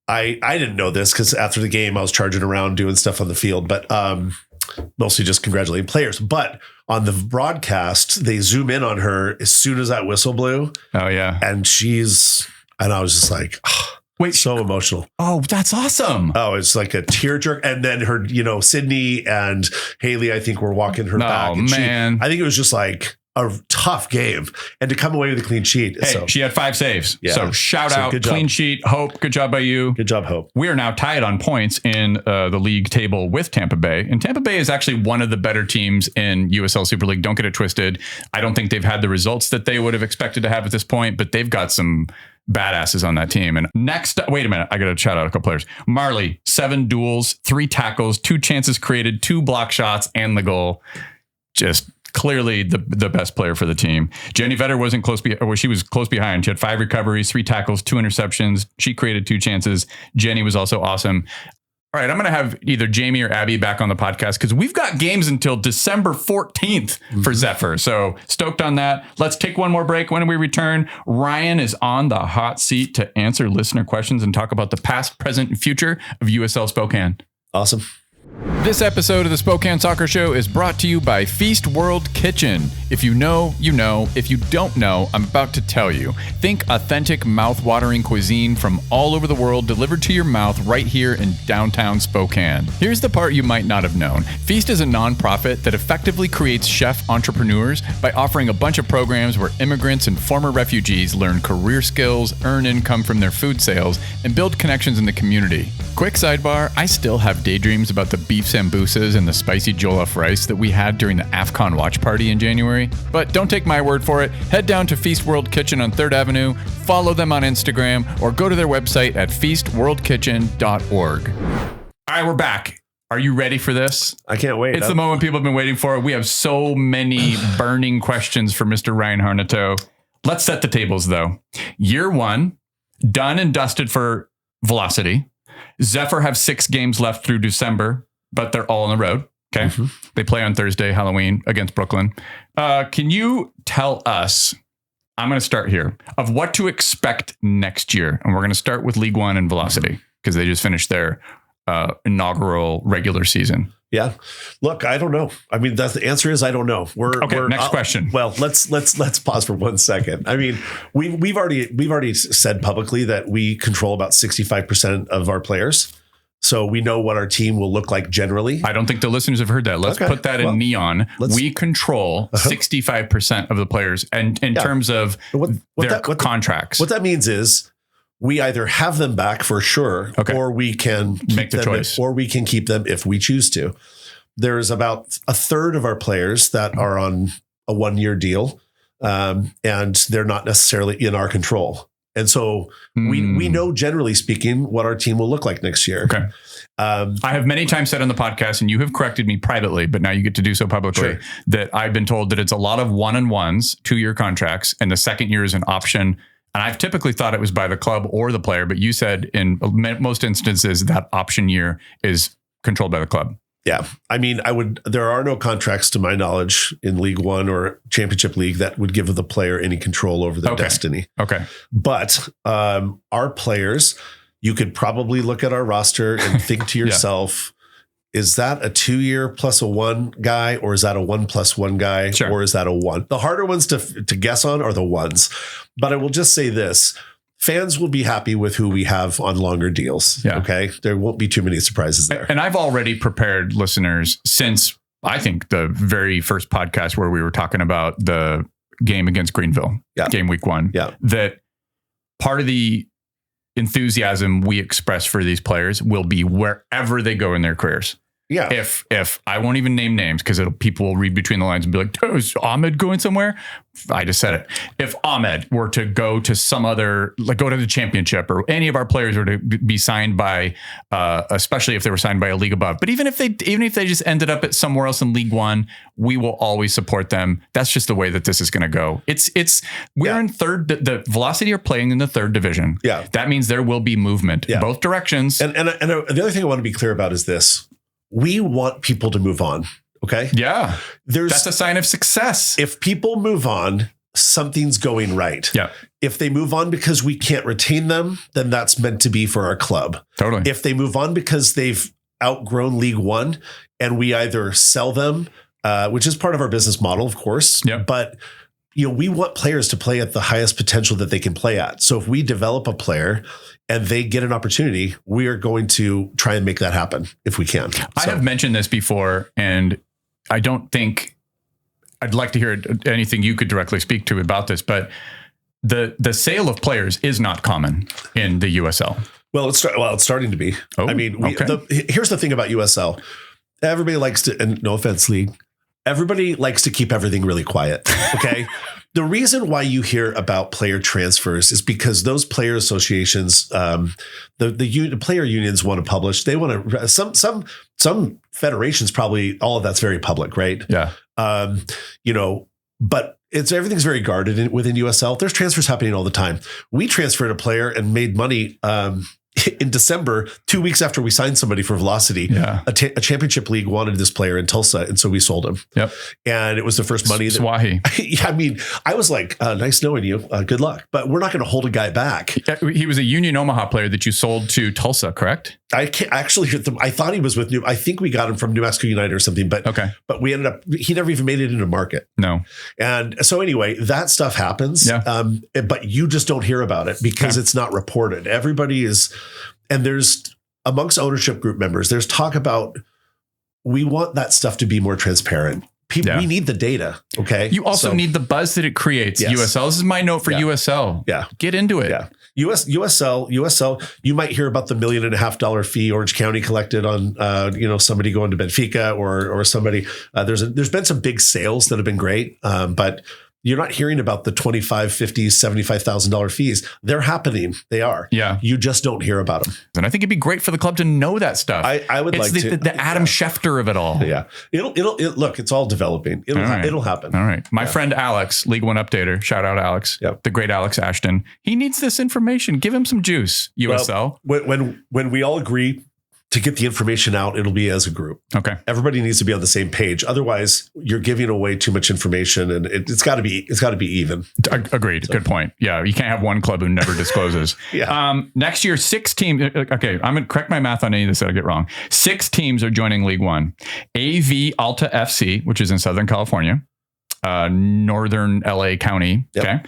I didn't know this, because after the game I was charging around doing stuff on the field, but mostly just congratulating players. But on the broadcast, they zoom in on her as soon as that whistle blew. Oh yeah. And I was just like, wait, so emotional. Oh, that's awesome. Oh, it's like a tearjerker. And then her, Sydney and Haley, I think, were walking her back. Oh man. I think it was just like a tough game, and to come away with a clean sheet. Hey, she had 5 saves. Yeah. So shout out, clean sheet. Hope, good job by you. Good job, Hope. We are now tied on points in the league table with Tampa Bay. And Tampa Bay is actually one of the better teams in USL Super League. Don't get it twisted. I don't think they've had the results that they would have expected to have at this point, but they've got some badasses on that team. And next, wait a minute, I got to shout out a couple players. Marley, 7 duels, 3 tackles, 2 chances created, 2 block shots, and the goal. Just clearly the best player for the team. Jenny Vetter wasn't close, she was close behind. She had 5 recoveries, 3 tackles, 2 interceptions. She created 2 chances. Jenny was also awesome. All right, I'm going to have either Jamie or Abby back on the podcast because we've got games until December 14th for Zephyr. So stoked on that. Let's take one more break. When we return, Ryan is on the hot seat to answer listener questions and talk about the past, present, and future of USL Spokane. Awesome. This episode of the Spokane Soccer Show is brought to you by Feast World Kitchen. If you know, you know. If you don't know, I'm about to tell you. Think authentic, mouth-watering cuisine from all over the world delivered to your mouth right here in downtown Spokane. Here's the part you might not have known. Feast is a nonprofit that effectively creates chef entrepreneurs by offering a bunch of programs where immigrants and former refugees learn career skills, earn income from their food sales, and build connections in the community. Quick sidebar, I still have daydreams about the beef sambusas and the spicy jollof rice that we had during the AFCON watch party in January. But don't take my word for it. Head down to Feast World Kitchen on 3rd Avenue, follow them on Instagram, or go to their website at feastworldkitchen.org. All right, we're back. Are you ready for this? I can't wait. It's the moment people have been waiting for. We have so many burning questions for Mr. Ryan Harnetiaux. Let's set the tables, though. Year 1, done and dusted for Velocity. Zephyr have 6 games left through December, but they're all on the road. Okay. Mm-hmm. They play on Thursday, Halloween, against Brooklyn. Can you tell us, I'm going to start here, of what to expect next year? And we're going to start with League One and Velocity because they just finished their inaugural regular season. Yeah. Look, I don't know. I mean, the answer is I don't know. Next question. Well, let's pause for 1 second. I mean, we've already said publicly that we control about 65% of our players. So we know what our team will look like generally. I don't think the listeners have heard that. Let's put that in neon. We control 65% of the players and in terms of their contracts. What that means is we either have them back for sure, or we can make the choice, or we can keep them if we choose to. There's about a third of our players that are on a 1-year deal, and they're not necessarily in our control. And so we know, generally speaking, what our team will look like next year. Okay. I have many times said on the podcast, and you have corrected me privately, but now you get to do so publicly, that I've been told that it's a lot of 1-on-1s, 2-year contracts, and the second year is an option. And I've typically thought it was by the club or the player, but you said in most instances that option year is controlled by the club. Yeah. I mean, there are no contracts to my knowledge in League One or Championship League that would give the player any control over their destiny. Okay. But our players, you could probably look at our roster and think to yourself, is that a 2-year plus a 1 guy, or is that a 1 plus 1 guy, or is that a 1? The harder ones to guess on are the ones. But I will just say this. Fans will be happy with who we have on longer deals. Yeah. Okay. There won't be too many surprises there. And I've already prepared listeners since I think the very first podcast where we were talking about the game against Greenville, game week 1, that part of the enthusiasm we express for these players will be wherever they go in their careers. Yeah. If I won't even name names because people will read between the lines and be like, oh, is Ahmed going somewhere? I just said it. If Ahmed were to go to some other, like go to the championship, or any of our players were to be signed by, especially if they were signed by a league above, but even if they just ended up at somewhere else in League One, we will always support them. That's just the way that this is going to go. We're in third. The Velocity are playing in the third division. Yeah. That means there will be movement in both directions. And the other thing I want to be clear about is this: we want people to move on. Okay. Yeah. That's a sign of success. If people move on, something's going right. Yeah. If they move on because we can't retain them, then that's meant to be for our club. Totally. If they move on because they've outgrown League One and we either sell them, which is part of our business model, of course, but we want players to play at the highest potential that they can play at. So if we develop a player and they get an opportunity, we are going to try and make that happen if we can. I have mentioned this before, and I don't think I'd like to hear anything you could directly speak to about this, but the sale of players is not common in the USL. Well, it's starting to be. Oh, I mean, here's the thing about USL. Everybody likes to, and no offense, league, everybody likes to keep everything really quiet. Okay. The reason why you hear about player transfers is because those player associations, the player unions want to publish. They want to, some federations, probably all of that's very public, right? Yeah. But everything's very guarded within USL. There's transfers happening all the time. We transferred a player and made money in December, 2 weeks after we signed somebody for Velocity. Yeah. A championship league wanted this player in Tulsa, and so we sold him. Yep. And it was the first money. Swahi. Yeah, I mean, I was like, nice knowing you. Good luck. But we're not going to hold a guy back. He was a Union Omaha player that you sold to Tulsa, correct? I can't actually. I thought he was with I think we got him from New Mexico United or something. But But we ended up. He never even made it into market. No. And so anyway, that stuff happens. Yeah. But you just don't hear about it because it's not reported. Everybody is. And there's amongst ownership group members, there's talk about we want that stuff to be more transparent. People, we need the data. Okay. You also need the buzz that it creates. Yes. USL. This is my note for USL. Yeah. Get into it. Yeah. USL, you might hear about the $1.5 million fee Orange County collected on, somebody going to Benfica or somebody. There's been some big sales that have been great, but you're not hearing about the $25,000, $50,000, $75,000 fees. They're happening. They are. Yeah. You just don't hear about them. And I think it'd be great for the club to know that stuff. I would like to. The Adam Schefter of it all. Yeah. It'll look, it's all developing. It'll happen. All right. My friend Alex, League One updater, shout out Alex, the great Alex Ashton. He needs this information. Give him some juice, USL. Well, when we all agree to get the information out, it'll be as a group. Okay. Everybody needs to be on the same page. Otherwise, you're giving away too much information, and it's got to be even. Agreed. So. Good point. Yeah, you can't have one club who never discloses. Next year, 6 teams. Okay, I'm going to correct my math on any of this that I get wrong. 6 teams are joining League One. AV Alta FC, which is in Southern California, Northern LA County. Yep. Okay.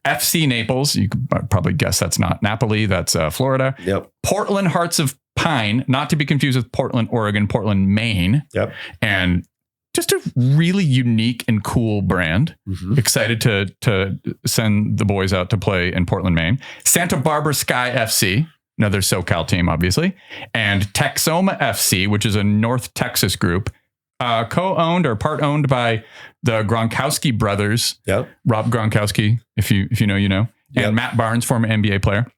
FC Naples. You could probably guess that's not Napoli. That's Florida. Yep. Portland Hearts of Pine, not to be confused with Portland, Oregon, Portland, Maine. Yep. And just a really unique and cool brand. Mm-hmm. Excited to send the boys out to play in Portland, Maine. Santa Barbara Sky FC, another SoCal team, obviously. And Texoma FC, which is a North Texas group, co-owned or part-owned by the Gronkowski brothers. Yep. Rob Gronkowski, if you know, you know. And Matt Barnes, former NBA player.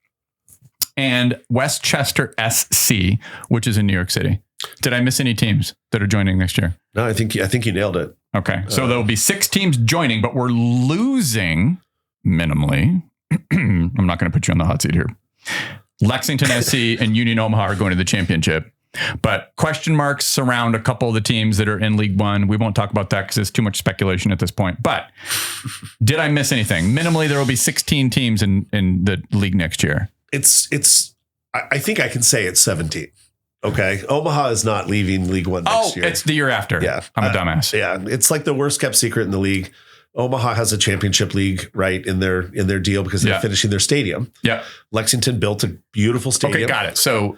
And Westchester SC, which is in New York City. Did I miss any teams that are joining next year? No, I think you nailed it. Okay. So there will be 6 teams joining, but we're losing minimally. I'm not going to put you on the hot seat here. Lexington SC and Union Omaha are going to the championship. But question marks surround a couple of the teams that are in League One. We won't talk about that because it's too much speculation at this point. But did I miss anything? Minimally, there will be 16 teams in the league next year. I think I can say it's 17. Okay. Omaha is not leaving League One next year. It's the year after. Yeah. I'm a dumbass. Yeah. It's like the worst kept secret in the league. Omaha has a championship league, right, in their deal because they're finishing their stadium. Yeah. Lexington built a beautiful stadium. Okay, got it. So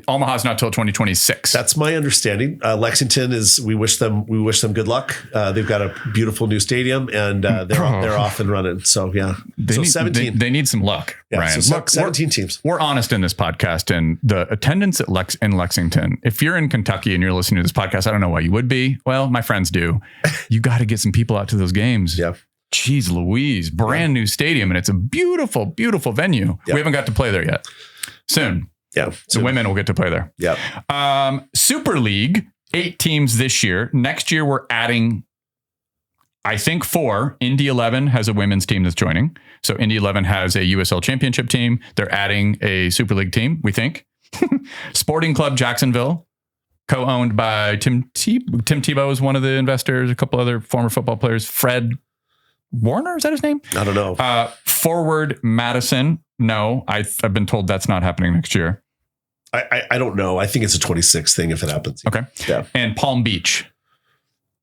Omaha's not till 2026. That's my understanding. Lexington we wish them good luck. They've got a beautiful new stadium, and they're off and running. So yeah, 17. They need some luck, yeah, Ryan. So Look, 17 teams. We're honest in this podcast, and the attendance in Lexington. If you're in Kentucky and you're listening to this podcast, I don't know why you would be. Well, my friends do. You got to get some people out to those games. Yeah. Jeez Louise, brand new stadium, and it's a beautiful, beautiful venue. Yeah. We haven't got to play there yet. Soon. Yeah. The women will get to play there. Yeah. Super League, 8 teams this year. Next year, we're adding, I think, 4. Indy 11 has a women's team that's joining. So Indy 11 has a USL championship team. They're adding a Super League team, we think. Sporting Club Jacksonville, co-owned by Tim Tebow is one of the investors, a couple other former football players. Fred Warner, is that his name? I don't know. Forward Madison. No, I've been told that's not happening next year. I don't know. I think it's a 26 thing if it happens. Okay. Yeah. And Palm Beach.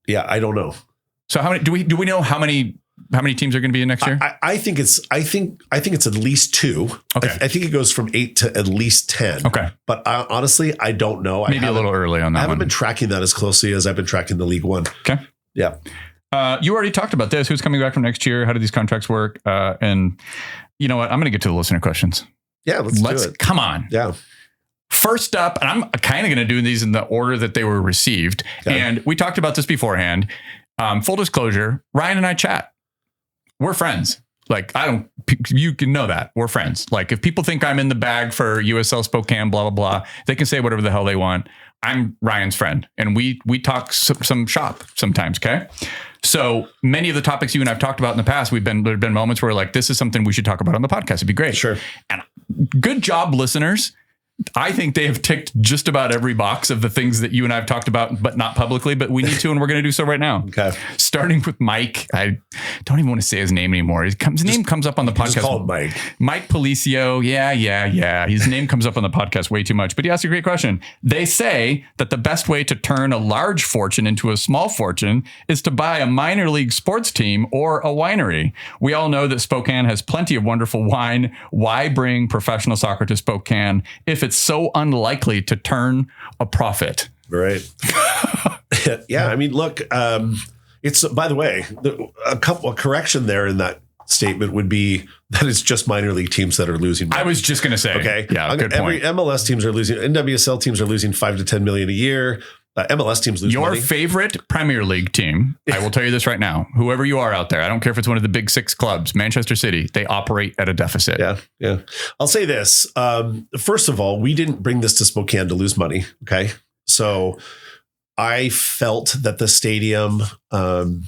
Yeah, I don't know. So how many do we know how many teams are going to be in next year? I think it's at least 2. Okay. I think it goes from 8 to at least 10. Okay. But honestly, I don't know. Maybe a little early on that. I haven't been tracking that as closely as I've been tracking the League One. Okay. Yeah. You already talked about this. Who's coming back from next year? How do these contracts work? And you know what? I'm going to get to the listener questions. Yeah, let's do it. Come on. Yeah. First up, and I'm kind of going to do these in the order that they were received. Okay. And we talked about this beforehand. Full disclosure, Ryan and I chat. We're friends. Like, you can know that we're friends. Like, if people think I'm in the bag for USL Spokane, blah, blah, blah, they can say whatever the hell they want. I'm Ryan's friend, and we talk some shop sometimes. Okay. So many of the topics you and I've talked about in the past, there have been moments where like, this is something we should talk about on the podcast. It'd be great. Sure. And good job, listeners. I think they have ticked just about every box of the things that you and I have talked about, but not publicly, but we need to, and we're going to do so right now. Okay. Starting with Mike. I don't even want to say his name anymore. His name comes up on the podcast. Just call him Mike. Mike Policio. Yeah. His name comes up on the podcast way too much, but he asked a great question. They say that the best way to turn a large fortune into a small fortune is to buy a minor league sports team or a winery. We all know that Spokane has plenty of wonderful wine. Why bring professional soccer to Spokane if it's so unlikely to turn a profit? Right. Yeah. I mean, look, it's, by the way, a correction there in that statement would be that it's just minor league teams that are losing money. I was just going to say, okay. Yeah. Good point. Every MLS teams are losing. NWSL teams are losing $5 to $10 million a year. MLS teams lose money. Your favorite Premier League team, I will tell you this right now, whoever you are out there, I don't care if it's one of the big 6 clubs, Manchester City, they operate at a deficit. Yeah. I'll say this. First of all, we didn't bring this to Spokane to lose money. Okay. So I felt that the stadium, the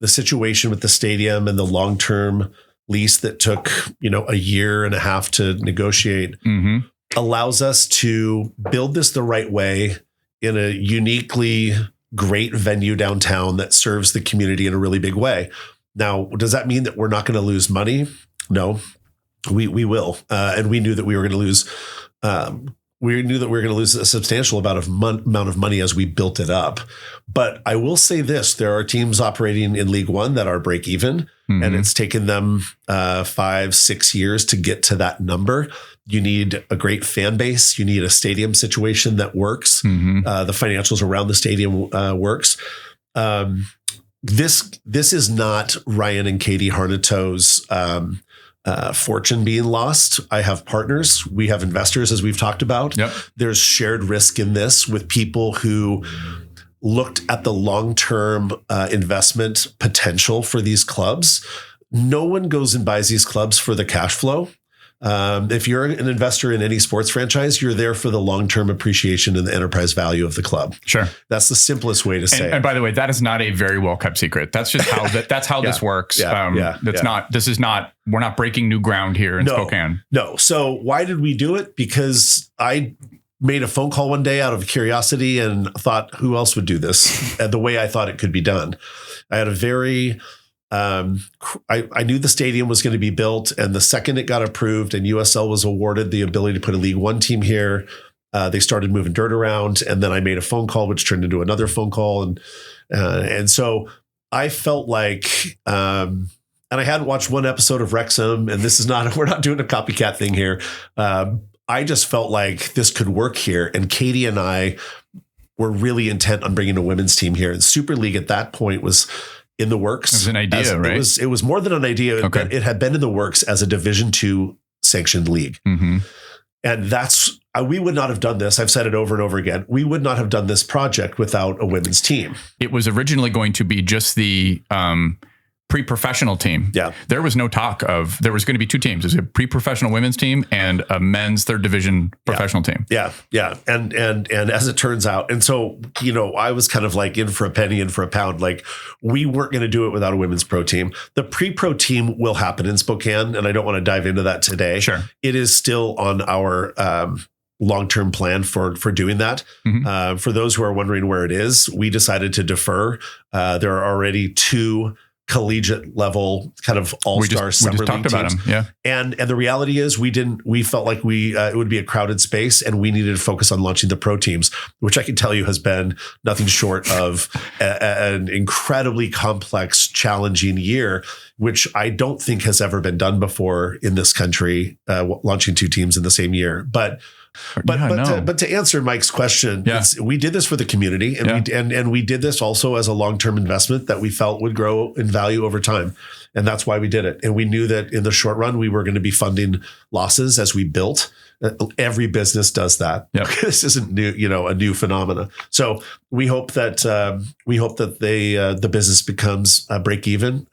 situation with the stadium and the long-term lease that took, a year and a half to negotiate allows us to build this the right way in a uniquely great venue downtown that serves the community in a really big way. Now, does that mean that we're not going to lose money? No, we will. And we knew that we were going to lose. We knew that we were going to lose a substantial amount of money as we built it up. But I will say this, there are teams operating in League One that are break even, and it's taken them 5-6 years to get to that number. You need a great fan base. You need a stadium situation that works. The financials around the stadium works. This is not Ryan and Katie Harnetiaux's fortune being lost. I have partners. We have investors, as we've talked about. Yep. There's shared risk in this with people who looked at the long-term investment potential for these clubs. No one goes and buys these clubs for the cash flow. If you're an investor in any sports franchise, you're there for the long-term appreciation and the enterprise value of the club. Sure. That's the simplest way to say it. And by the way, that is not a very well kept secret. That's just how that's how this works. We're not breaking new ground here in Spokane. No. So why did we do it? Because I made a phone call one day out of curiosity and thought, who else would do this the way I thought it could be done? I had a very I knew the stadium was going to be built, and the second it got approved and USL was awarded the ability to put a League One team here, they started moving dirt around, and then I made a phone call, which turned into another phone call, and so I felt like, and I hadn't watched one episode of Wrexham, and this is not we're not doing a copycat thing here. I just felt like this could work here. And Katie and I were really intent on bringing a women's team here. And Super League at that point was in the works. It was an idea, right? It was more than an idea. Okay. It had been in the works as a Division II sanctioned league. Mm-hmm. And that's, we would not have done this. I've said it over and over again. We would not have done this project without a women's team. It was originally going to be just the pre-professional team. Yeah. There was no talk of, there was going to be two teams. There's a pre-professional women's team and a men's third division professional team. Yeah. Yeah. And as it turns out, and so, I was kind of like in for a penny, in for a pound. Like, we weren't going to do it without a women's pro team. The pre-pro team will happen in Spokane, and I don't want to dive into that today. Sure. It is still on our long-term plan for doing that. Mm-hmm. For those who are wondering where it is, we decided to defer. There are already 2 collegiate level kind of all-star summer league talked about teams. them. Yeah. And the reality is we felt like it would be a crowded space, and we needed to focus on launching the pro teams, which I can tell you has been nothing short of an incredibly complex, challenging year, which I don't think has ever been done before in this country, launching 2 teams in the same year. But to answer Mike's question, we did this for the community, and we did this also as a long-term investment that we felt would grow in value over time. And that's why we did it. And we knew that in the short run, we were going to be funding losses as we built. Every business does that. Yep. This isn't new, a new phenomena. So we hope that the business becomes break even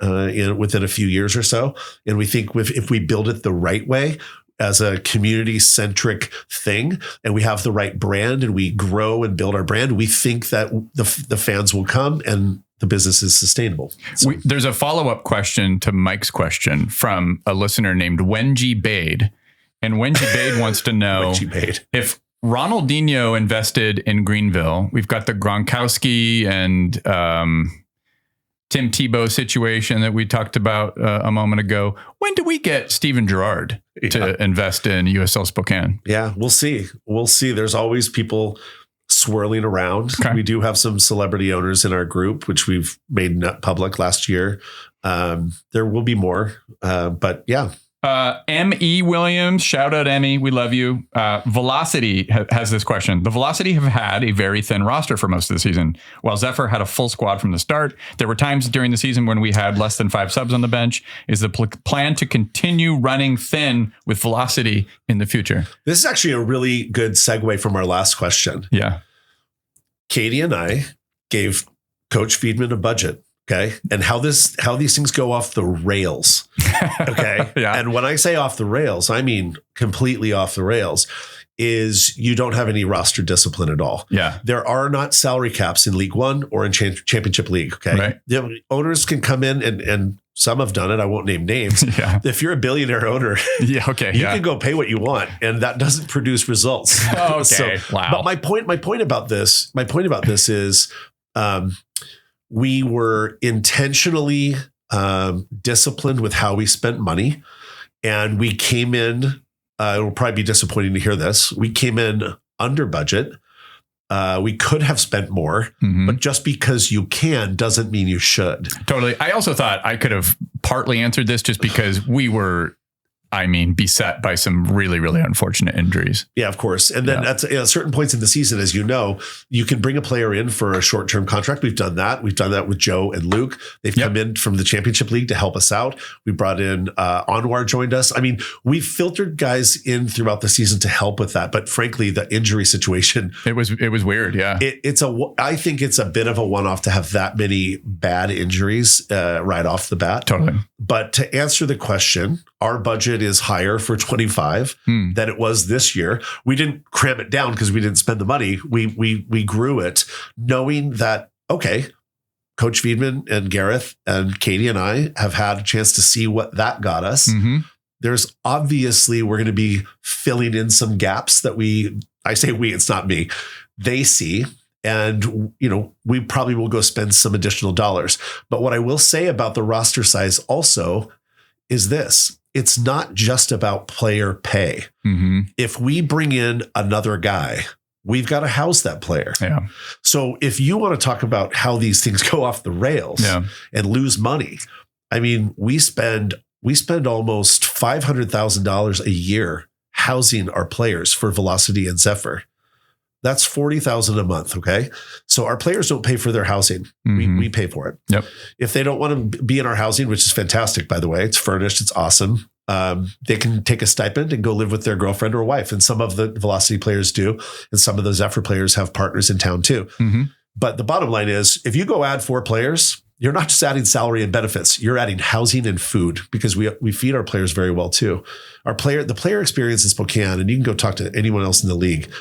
within a few years or so. And we think if we build it the right way, as a community-centric thing, and we have the right brand, and we grow and build our brand, we think that the fans will come and the business is sustainable. So. There's a follow-up question to Mike's question from a listener named Wenji Bade. And Wenji Bade wants to know if Ronaldinho invested in Greenville. We've got the Gronkowski and Tim Tebow situation that we talked about a moment ago. When do we get Steven Gerrard to invest in USL Spokane? Yeah, we'll see. There's always people swirling around. Okay. We do have some celebrity owners in our group, which we've made public last year. There will be more, but yeah. M.E. Williams, shout out Emmy, we love you. Velocity has this question. The Velocity have had a very thin roster for most of the season. While Zephyr had a full squad from the start, there were times during the season when we had less than 5 subs on the bench. Is the plan to continue running thin with Velocity in the future? This is actually a really good segue from our last question. Yeah. Katie and I gave Coach Feedman a budget. Okay. And how these things go off the rails. Okay. Yeah. And when I say off the rails, I mean completely off the rails, is you don't have any roster discipline at all. Yeah. There are not salary caps in League One or in Championship League. Okay. Right. The owners can come in and some have done it. I won't name names. Yeah. If you're a billionaire owner, you can go pay what you want, and that doesn't produce results. Okay. So, wow. But my point about this is, we were intentionally disciplined with how we spent money, and we came in. It will probably be disappointing to hear this. We came in under budget. We could have spent more, but just because you can doesn't mean you should. Totally. I also thought I could have partly answered this just because we were, beset by some really, really unfortunate injuries. Yeah, of course. And then at certain points in the season, as you know, you can bring a player in for a short-term contract. We've done that. We've done that with Joe and Luke. They've come in from the Championship League to help us out. We brought in Anwar joined us. I mean, we filtered guys in throughout the season to help with that. But frankly, the injury situation, it was weird. Yeah, I think it's a bit of a one-off to have that many bad injuries right off the bat. Totally. But to answer the question, our budget is higher for 25 than it was this year. We didn't cram it down because we didn't spend the money. We grew it knowing that, okay, Coach Feedman and Gareth and Katie and I have had a chance to see what that got us. There's obviously, we're going to be filling in some gaps that it's not me, they see. And, we probably will go spend some additional dollars. But what I will say about the roster size also is this. It's not just about player pay. If we bring in another guy, we've got to house that player. Yeah. So if you want to talk about how these things go off the rails and lose money, we spend almost $500,000 a year housing our players for Velocity and Zephyr. That's $40,000 a month. Okay. So our players don't pay for their housing. We pay for it. Yep. If they don't want to be in our housing, which is fantastic, by the way, it's furnished, it's awesome. They can take a stipend and go live with their girlfriend or wife. And some of the Velocity players do. And some of the Zephyr players have partners in town too. But the bottom line is, if you go add 4 players, you're not just adding salary and benefits, you're adding housing and food, because we feed our players very well too. The player experience in Spokane, and you can go talk to anyone else in the league,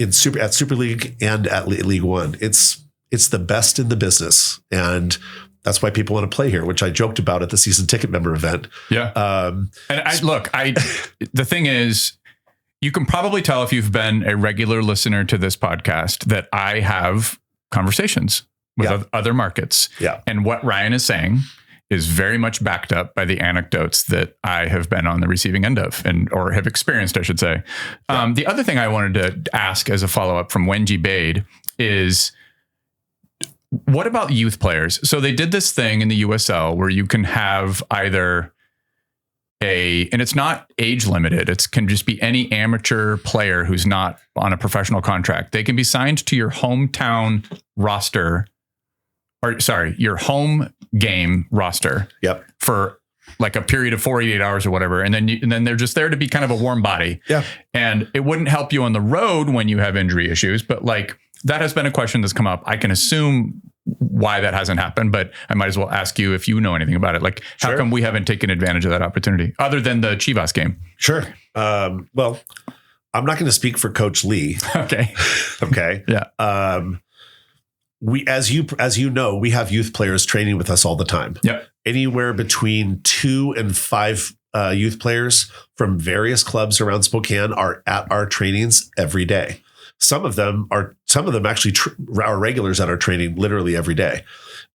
at Super League and at League One, it's the best in the business. And that's why people want to play here, which I joked about at the season ticket member event. Yeah. The thing is, you can probably tell if you've been a regular listener to this podcast that I have conversations with other markets. Yeah. And what Ryan is saying is very much backed up by the anecdotes that I have been on the receiving end of, or have experienced, I should say. Yeah. The other thing I wanted to ask as a follow-up from Wenji Bade is, what about youth players? So they did this thing in the USL where you can have either and it's not age limited. It can just be any amateur player who's not on a professional contract. They can be signed to your hometown roster, your home game roster. Yep. For like a period of 48 hours or whatever. And then they're just there to be kind of a warm body. Yeah. And it wouldn't help you on the road when you have injury issues, but like, that has been a question that's come up. I can assume why that hasn't happened, but I might as well ask you if you know anything about it. Like, how come we haven't taken advantage of that opportunity other than the Chivas game? Sure. Well, I'm not going to speak for Coach Lee. Okay. Okay. Yeah. We, as you know, we have youth players training with us all the time. Yep. Anywhere between 2 and 5 youth players from various clubs around Spokane are at our trainings every day. Some of them actually are regulars at our training literally every day.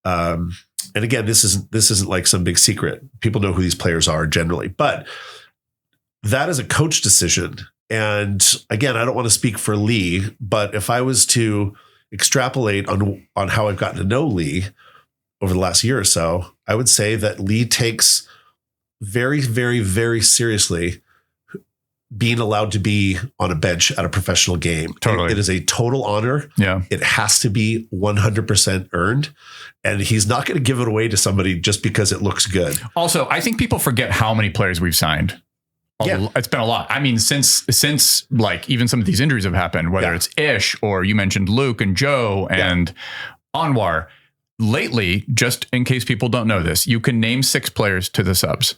And again, this isn't like some big secret. People know who these players are generally, but that is a coach decision. And again, I don't want to speak for Lee, but if I was to extrapolate on how I've gotten to know Lee over the last year or so, I would say that Lee takes very, very, very seriously being allowed to be on a bench at a professional game. Totally. It is a total honor. Yeah. It has to be 100% earned. And he's not going to give it away to somebody just because it looks good. Also, I think people forget how many players we've signed. It's been a lot. I mean, since like even some of these injuries have happened, whether it's Ish or you mentioned Luke and Joe and Anwar. Lately, just in case people don't know this, you can name 6 players to the subs.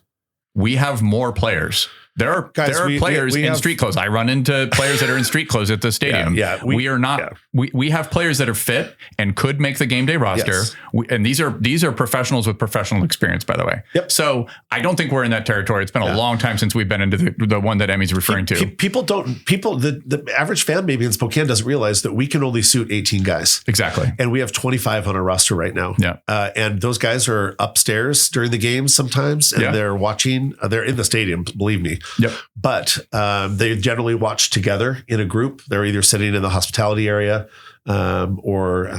We have more players. There are players in street clothes. I run into players that are in street clothes at the stadium. We are not. Yeah. We have players that are fit and could make the game day roster. Yes. And these are professionals with professional experience, by the way. Yep. So I don't think we're in that territory. It's been a long time since we've been into the one that Emmy's referring to. The average fan maybe in Spokane doesn't realize that we can only suit 18 guys. Exactly. And we have 25 on our roster right now. Yeah. And those guys are upstairs during the games sometimes, and they're watching. They're in the stadium, believe me. Yep. But they generally watch together in a group. They're either sitting in the hospitality area or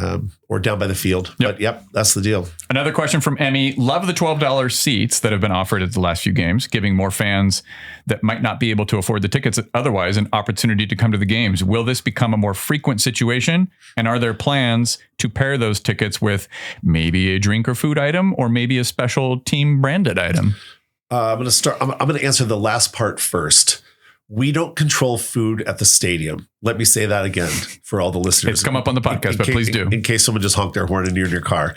down by the field. Yep. But that's the deal. Another question from Emmy. Love the $12 seats that have been offered at the last few games, giving more fans that might not be able to afford the tickets otherwise an opportunity to come to the games. Will this become a more frequent situation? And are there plans to pair those tickets with maybe a drink or food item or maybe a special team branded item? I'm going to start. I'm going to answer the last part first. We don't control food at the stadium. Let me say that again for all the listeners. It's come up on the podcast, but please do. In case someone just honked their horn and you're in your car.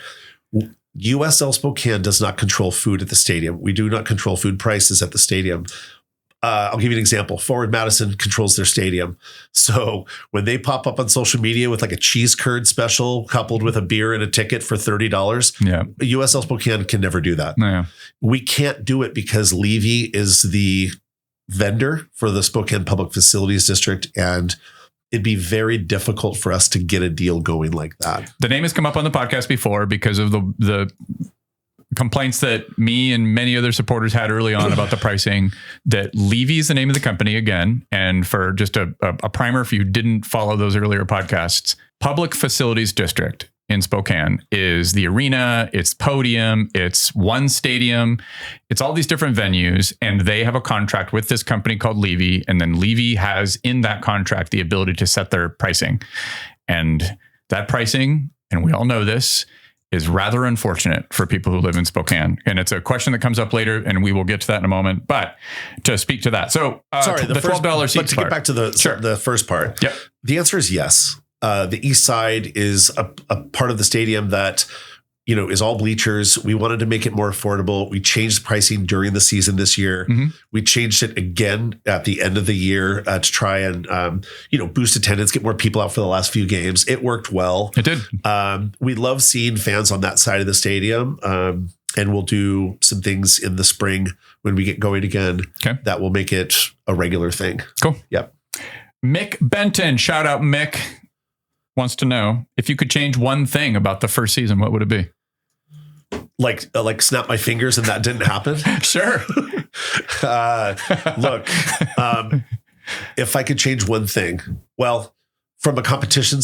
USL Spokane does not control food at the stadium. We do not control food prices at the stadium. I'll give you an example. Forward Madison controls their stadium. So when they pop up on social media with like a cheese curd special coupled with a beer and a ticket for $30, USL Spokane can never do that. Yeah. We can't do it because Levy is the vendor for the Spokane Public Facilities District, and it'd be very difficult for us to get a deal going like that. The name has come up on the podcast before because of the complaints that me and many other supporters had early on about the pricing. That Levy is the name of the company again. And for just a primer, if you didn't follow those earlier podcasts, Public Facilities District. in Spokane is the arena, it's podium, it's one stadium, it's all these different venues, and they have a contract with this company called Levy, and then Levy has in that contract the ability to set their pricing. And that pricing, and we all know this, is rather unfortunate for people who live in Spokane. And it's a question that comes up later, and we will get to that in a moment. But to speak to that, so sorry, the $12 seats. But to get back to the first part, yep. The answer is yes. The east side is a part of the stadium that, is all bleachers. We wanted to make it more affordable. We changed pricing during the season this year. Mm-hmm. We changed it again at the end of the year to try and, boost attendance, get more people out for the last few games. It worked well. It did. We love seeing fans on that side of the stadium. And we'll do some things in the spring when we get going again. Okay. That will make it a regular thing. Cool. Yep. Mick Benton, shout out Mick, wants to know if you could change one thing about the first season, what would it be? Like snap my fingers and that didn't happen. Sure. Look, if I could change one thing, well, from a competition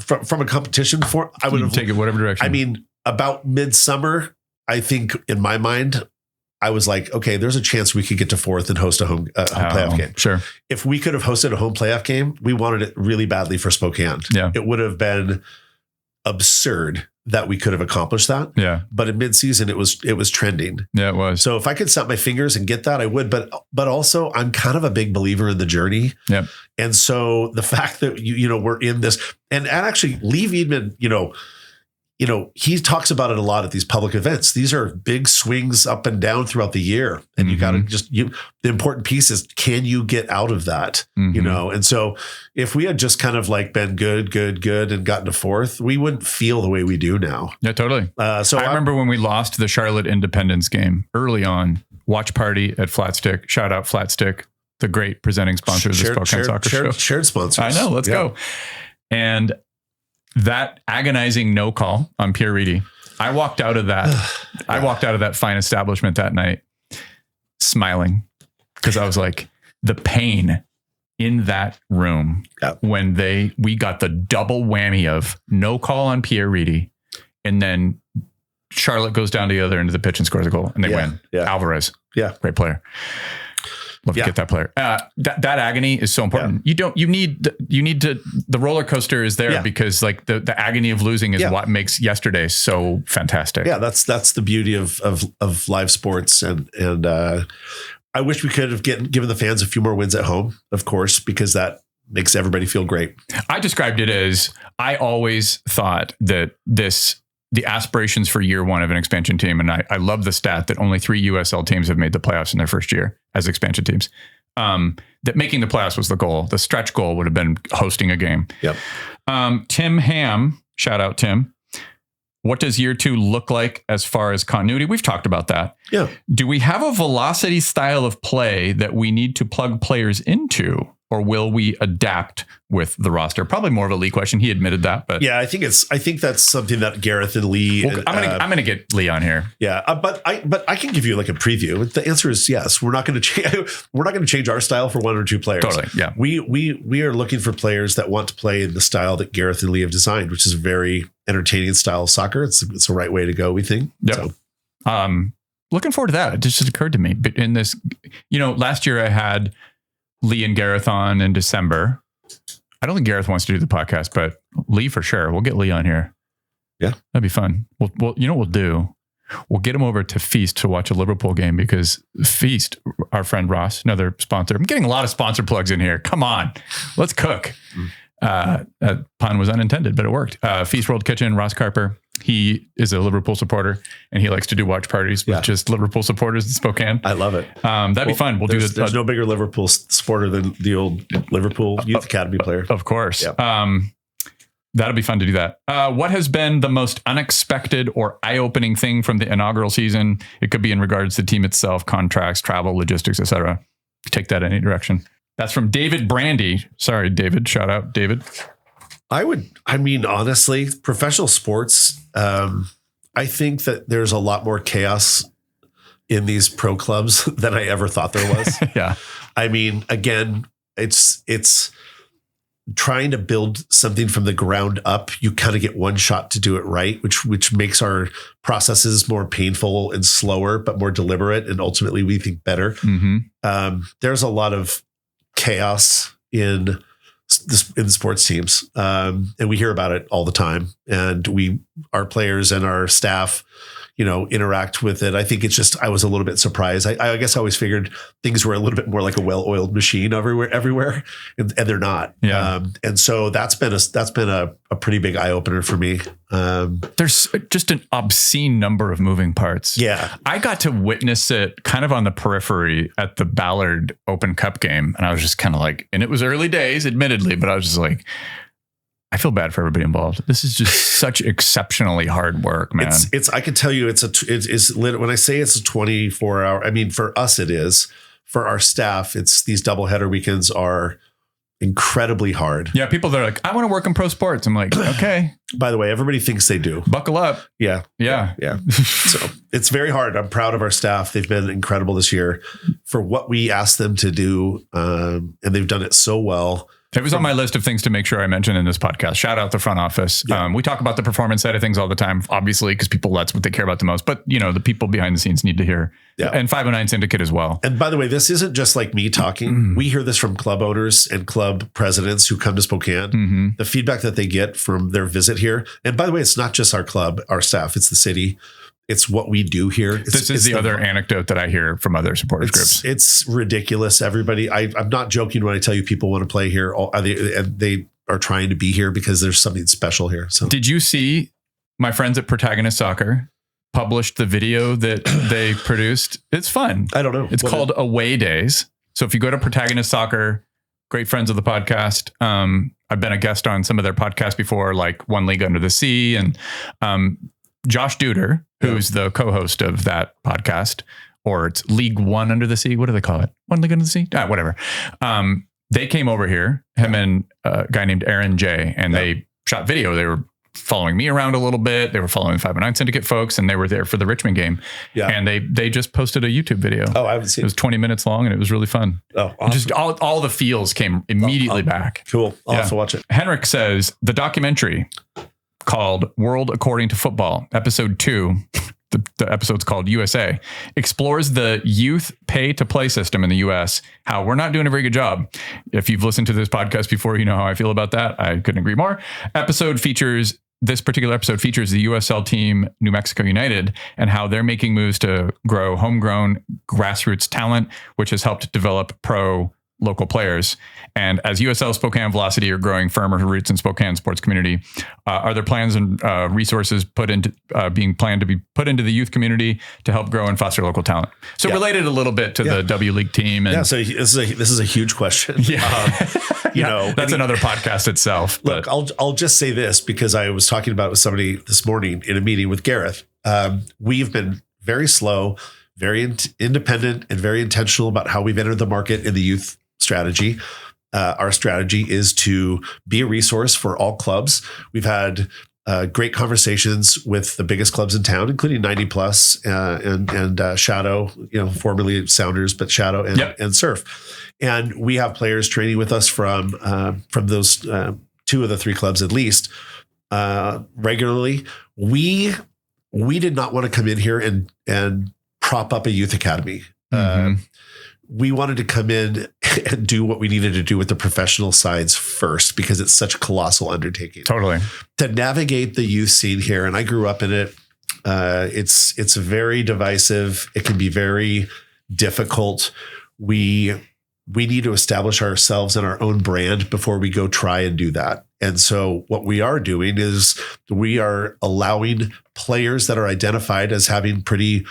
for, I would have take it whatever direction. I mean, about midsummer, I think in my mind, I was like, okay, there's a chance we could get to fourth and host a home playoff game. Sure. If we could have hosted a home playoff game, we wanted it really badly for Spokane. Yeah. It would have been absurd that we could have accomplished that. Yeah. But in midseason, it was trending. Yeah, it was. So if I could snap my fingers and get that, I would. But also, I'm kind of a big believer in the journey. Yeah. And so the fact that we're in this, and actually Lee Veidman, he talks about it a lot at these public events. These are big swings up and down throughout the year. And you got to the important piece is, can you get out of that? Mm-hmm. And so if we had just kind of like been good and gotten to fourth, we wouldn't feel the way we do now. Yeah, totally. So I remember when we lost the Charlotte Independence game early on, watch party at Flat Stick, shout out Flat Stick, the great presenting sponsor of the Spokane Soccer Show. Shared sponsors. I know, let's go. And that agonizing no call on Pierre Reedy. I walked out of that fine establishment that night smiling, because I was like, the pain in that room when we got the double whammy of no call on Pierre Reedy, and then Charlotte goes down to the other end of the pitch and scores a goal, and they win. Yeah. Alvarez. Yeah. Great player. Love to get that player. That agony is so important. Yeah. You need to, the roller coaster is there because like the agony of losing is what makes yesterday so fantastic. Yeah. That's the beauty of live sports. And I wish we could have given the fans a few more wins at home, of course, because that makes everybody feel great. I described it as, I always thought that the aspirations for year one of an expansion team. And I love the stat that only 3 USL teams have made the playoffs in their first year as expansion teams. That making the playoffs was the goal. The stretch goal would have been hosting a game. Yep. Tim Ham, shout out Tim. What does year 2 look like as far as continuity? We've talked about that. Yeah. Do we have a velocity style of play that we need to plug players into? Or will we adapt with the roster? Probably more of a Lee question. He admitted that, but yeah, I think that's something that Gareth and Lee. Well, I'm gonna get Lee on here. Yeah, but I can give you like a preview. The answer is yes. We're not going to change. We're not going to change our style for 1 or 2 players. Totally. Yeah. We are looking for players that want to play in the style that Gareth and Lee have designed, which is a very entertaining style of soccer. It's the right way to go, we think. Yep. So. Looking forward to that. It just occurred to me, but in this, last year I had Lee and Gareth on in December. I don't think Gareth wants to do the podcast, but Lee for sure. We'll get Lee on here. Yeah. That'd be fun. We'll you know what we'll do? We'll get him over to Feast to watch a Liverpool game, because Feast, our friend Ross, another sponsor. I'm getting a lot of sponsor plugs in here. Come on. Let's cook. That pun was unintended, but it worked. Feast World Kitchen, Ross Carper. He is a Liverpool supporter, and he likes to do watch parties with just Liverpool supporters in Spokane. I love it. That'd be fun. There's no bigger Liverpool supporter than the old Liverpool Youth Academy player. Of course. Yep. That'll be fun to do that. What has been the most unexpected or eye-opening thing from the inaugural season? It could be in regards to the team itself, contracts, travel, logistics, etc. Take that any direction. That's from David Brandy. Sorry, David. Shout out, David. Honestly, professional sports, I think that there's a lot more chaos in these pro clubs than I ever thought there was. Yeah. Again, it's trying to build something from the ground up, you kind of get one shot to do it right, which makes our processes more painful and slower, but more deliberate, and ultimately we think better. Mm-hmm. There's a lot of chaos in sports teams, and we hear about it all the time. And our players and our staff, interact with it. I think it's just, I was a little bit surprised. I guess I always figured things were a little bit more like a well-oiled machine everywhere, and they're not. Yeah. And so that's been a pretty big eye opener for me. There's just an obscene number of moving parts. Yeah. I got to witness it kind of on the periphery at the Ballard Open Cup game. And I was just kind of like, and it was early days, admittedly, but I was just like, I feel bad for everybody involved. This is just such exceptionally hard work, man. I can tell you when I say it's a 24-hour, I mean, for us, it is. For our staff, these doubleheader weekends are incredibly hard. Yeah. People that are like, I want to work in pro sports. I'm like, okay. By the way, everybody thinks they do. Buckle up. Yeah. Yeah. So it's very hard. I'm proud of our staff. They've been incredible this year for what we asked them to do. And they've done it so well. It was on my list of things to make sure I mention in this podcast. Shout out the front office. Yeah. We talk about the performance side of things all the time, obviously, because that's what they care about the most. But, the people behind the scenes need to hear. Yeah. And 509 Syndicate as well. And by the way, this isn't just like me talking. We hear this from club owners and club presidents who come to Spokane. Mm-hmm. The feedback that they get from their visit here. And by the way, it's not just our club, our staff. It's the city. It's what we do here. This is the other anecdote that I hear from other supporters groups. It's ridiculous. Everybody, I'm not joking when I tell you people want to play here. They are trying to be here because there's something special here. So, did you see my friends at Protagonist Soccer published the video that they produced? It's fun. I don't know. It's called Away Days. So if you go to Protagonist Soccer, great friends of the podcast. I've been a guest on some of their podcasts before, like One League Under the Sea, and Josh Duder, who's the co-host of that podcast, or it's League One Under the Sea. What do they call it? One League Under the Sea? Whatever. They came over here, him and a guy named Aaron J, and they shot video. They were following me around a little bit. They were following 509 Syndicate folks, and they were there for the Richmond game. Yeah. And they just posted a YouTube video. Oh, I haven't seen it. It was 20 minutes long, and it was really fun. Oh, awesome. Just all the feels came immediately back. Cool. I'll have to watch it. Henrik says, the documentary called World According to Football, episode 2, the episode's called USA, explores the youth pay to play system in the US, how we're not doing a very good job. If you've listened to this podcast before, you know how I feel about that. I couldn't agree more. This particular episode features the USL team, New Mexico United, and how they're making moves to grow homegrown grassroots talent, which has helped develop pro local players. And as USL Spokane Velocity are growing firmer roots in Spokane sports community, are there plans and resources being planned to be put into the youth community to help grow and foster local talent? So related a little bit to the W League team. And so this is a huge question. Yeah. That's another podcast itself. Look, I'll just say this because I was talking about it with somebody this morning in a meeting with Gareth. We've been very slow, very independent, and very intentional about how we've entered the market in the youth strategy. Our strategy is to be a resource for all clubs. We've had great conversations with the biggest clubs in town, including 90 Plus and Shadow, formerly Sounders, but Shadow and Surf. And we have players training with us from those 2 of the 3 clubs at least regularly. We did not want to come in here and prop up a youth academy. Mm-hmm. We wanted to come in and do what we needed to do with the professional sides first, because it's such a colossal undertaking. Totally. To navigate the youth scene here, and I grew up in it, it's very divisive. It can be very difficult. We need to establish ourselves and our own brand before we go try and do that. And so what we are doing is we are allowing players that are identified as having pretty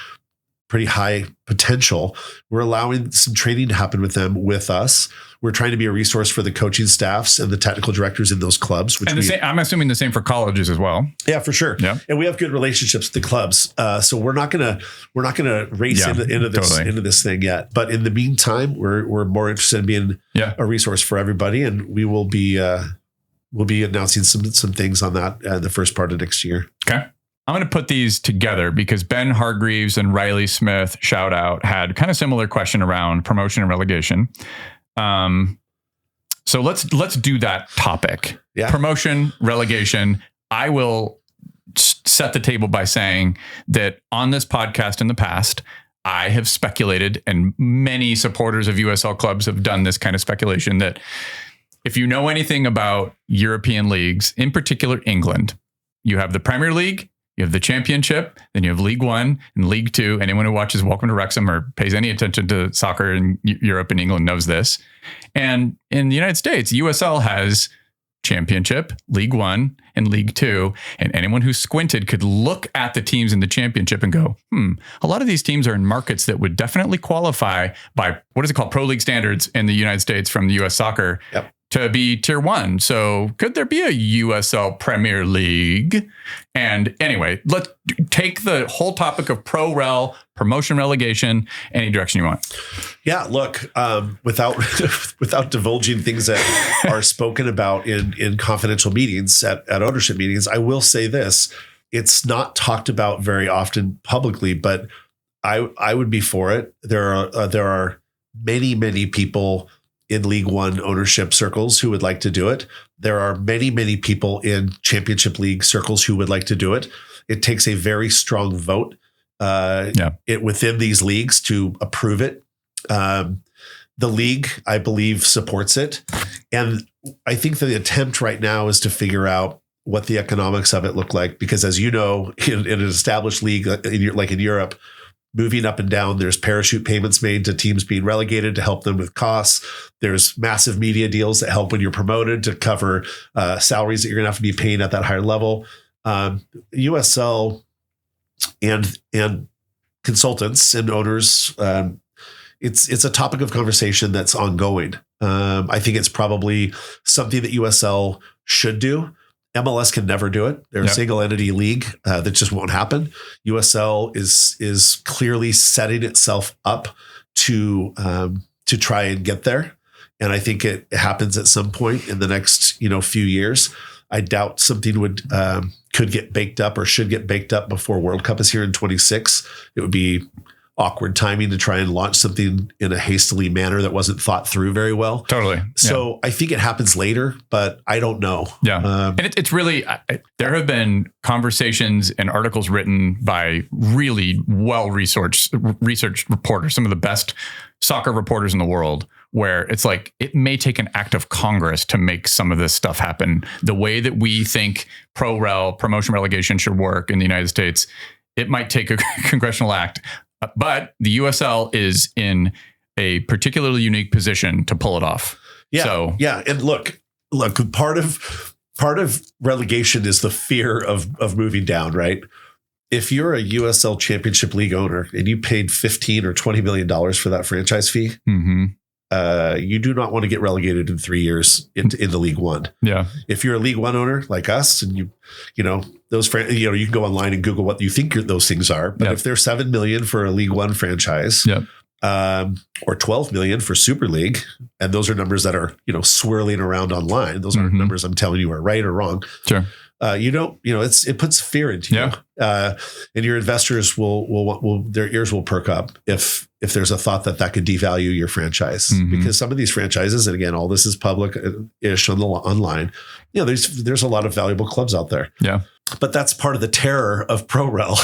high potential. We're allowing some training to happen with them, with us. We're trying to be a resource for the coaching staffs and the technical directors in those clubs. I'm assuming the same for colleges as well. Yeah, for sure. Yeah. And we have good relationships with the clubs. So we're not gonna race into this thing yet. But in the meantime, we're more interested in being a resource for everybody, and we will be announcing some things on that the first part of next year. Okay. I'm going to put these together because Ben Hargreaves and Riley Smith, shout out, had kind of similar question around promotion and relegation. So let's do that topic. Yeah. Promotion, relegation. I will set the table by saying that on this podcast in the past, I have speculated, and many supporters of USL clubs have done this kind of speculation, that if you know anything about European leagues, in particular England, you have the Premier League, you have the Championship, then you have League One and League Two. Anyone who watches Welcome to Wrexham or pays any attention to soccer in Europe and England knows this. And in the United States, USL has Championship, League One, and League Two. And anyone who squinted could look at the teams in the Championship and go, a lot of these teams are in markets that would definitely qualify by, what is it called, Pro League standards in the United States from the US Soccer to be Tier 1. So could there be a USL Premier League? And anyway, let's take the whole topic of pro rel, promotion, relegation, any direction you want. Yeah, look, without divulging things that are spoken about in confidential meetings at ownership meetings, I will say this: it's not talked about very often publicly, but I would be for it. There are many people in League One ownership circles who would like to do it. There are many people in Championship League circles who would like to do it. It takes a very strong vote within these leagues to approve it. The league, I believe, supports it. And I think the attempt right now is to figure out what the economics of it look like. Because as you know, in an established league like in Europe, moving up and down, there's parachute payments made to teams being relegated to help them with costs. There's massive media deals that help when you're promoted to cover salaries that you're going to have to be paying at that higher level. USL and consultants and owners, it's a topic of conversation that's ongoing. I think it's probably something that USL should do. MLS can never do it. They're a single entity league that just won't happen. USL is clearly setting itself up to try and get there. And I think it happens at some point in the next, few years. I doubt something could get baked up or should get baked up before World Cup is here in 26. It would be awkward timing to try and launch something in a hastily manner that wasn't thought through very well. Totally. So I think it happens later, but I don't know. Yeah. And it's really, there have been conversations and articles written by really well-researched reporters, some of the best soccer reporters in the world, where it's like, it may take an act of Congress to make some of this stuff happen. The way that we think promotion relegation should work in the United States, it might take a congressional act. But the USL is in a particularly unique position to pull it off. Yeah. So, and look, part of relegation is the fear of moving down, right? If you're a USL Championship League owner and you paid $15 or $20 million for that franchise fee, you do not want to get relegated in 3 years into League One. Yeah. If you're a League One owner like us, and you can go online and Google what you think those things are. But if they're $7 million for a League One franchise, or $12 million for Super League, and those are numbers that are swirling around online. Those aren't numbers I'm telling you are right or wrong. Sure. It puts fear into you, and your investors will their ears will perk up if there's a thought that could devalue your franchise, because some of these franchises, and again, all this is public-ish online. There's a lot of valuable clubs out there. Yeah. But that's part of the terror of ProRel.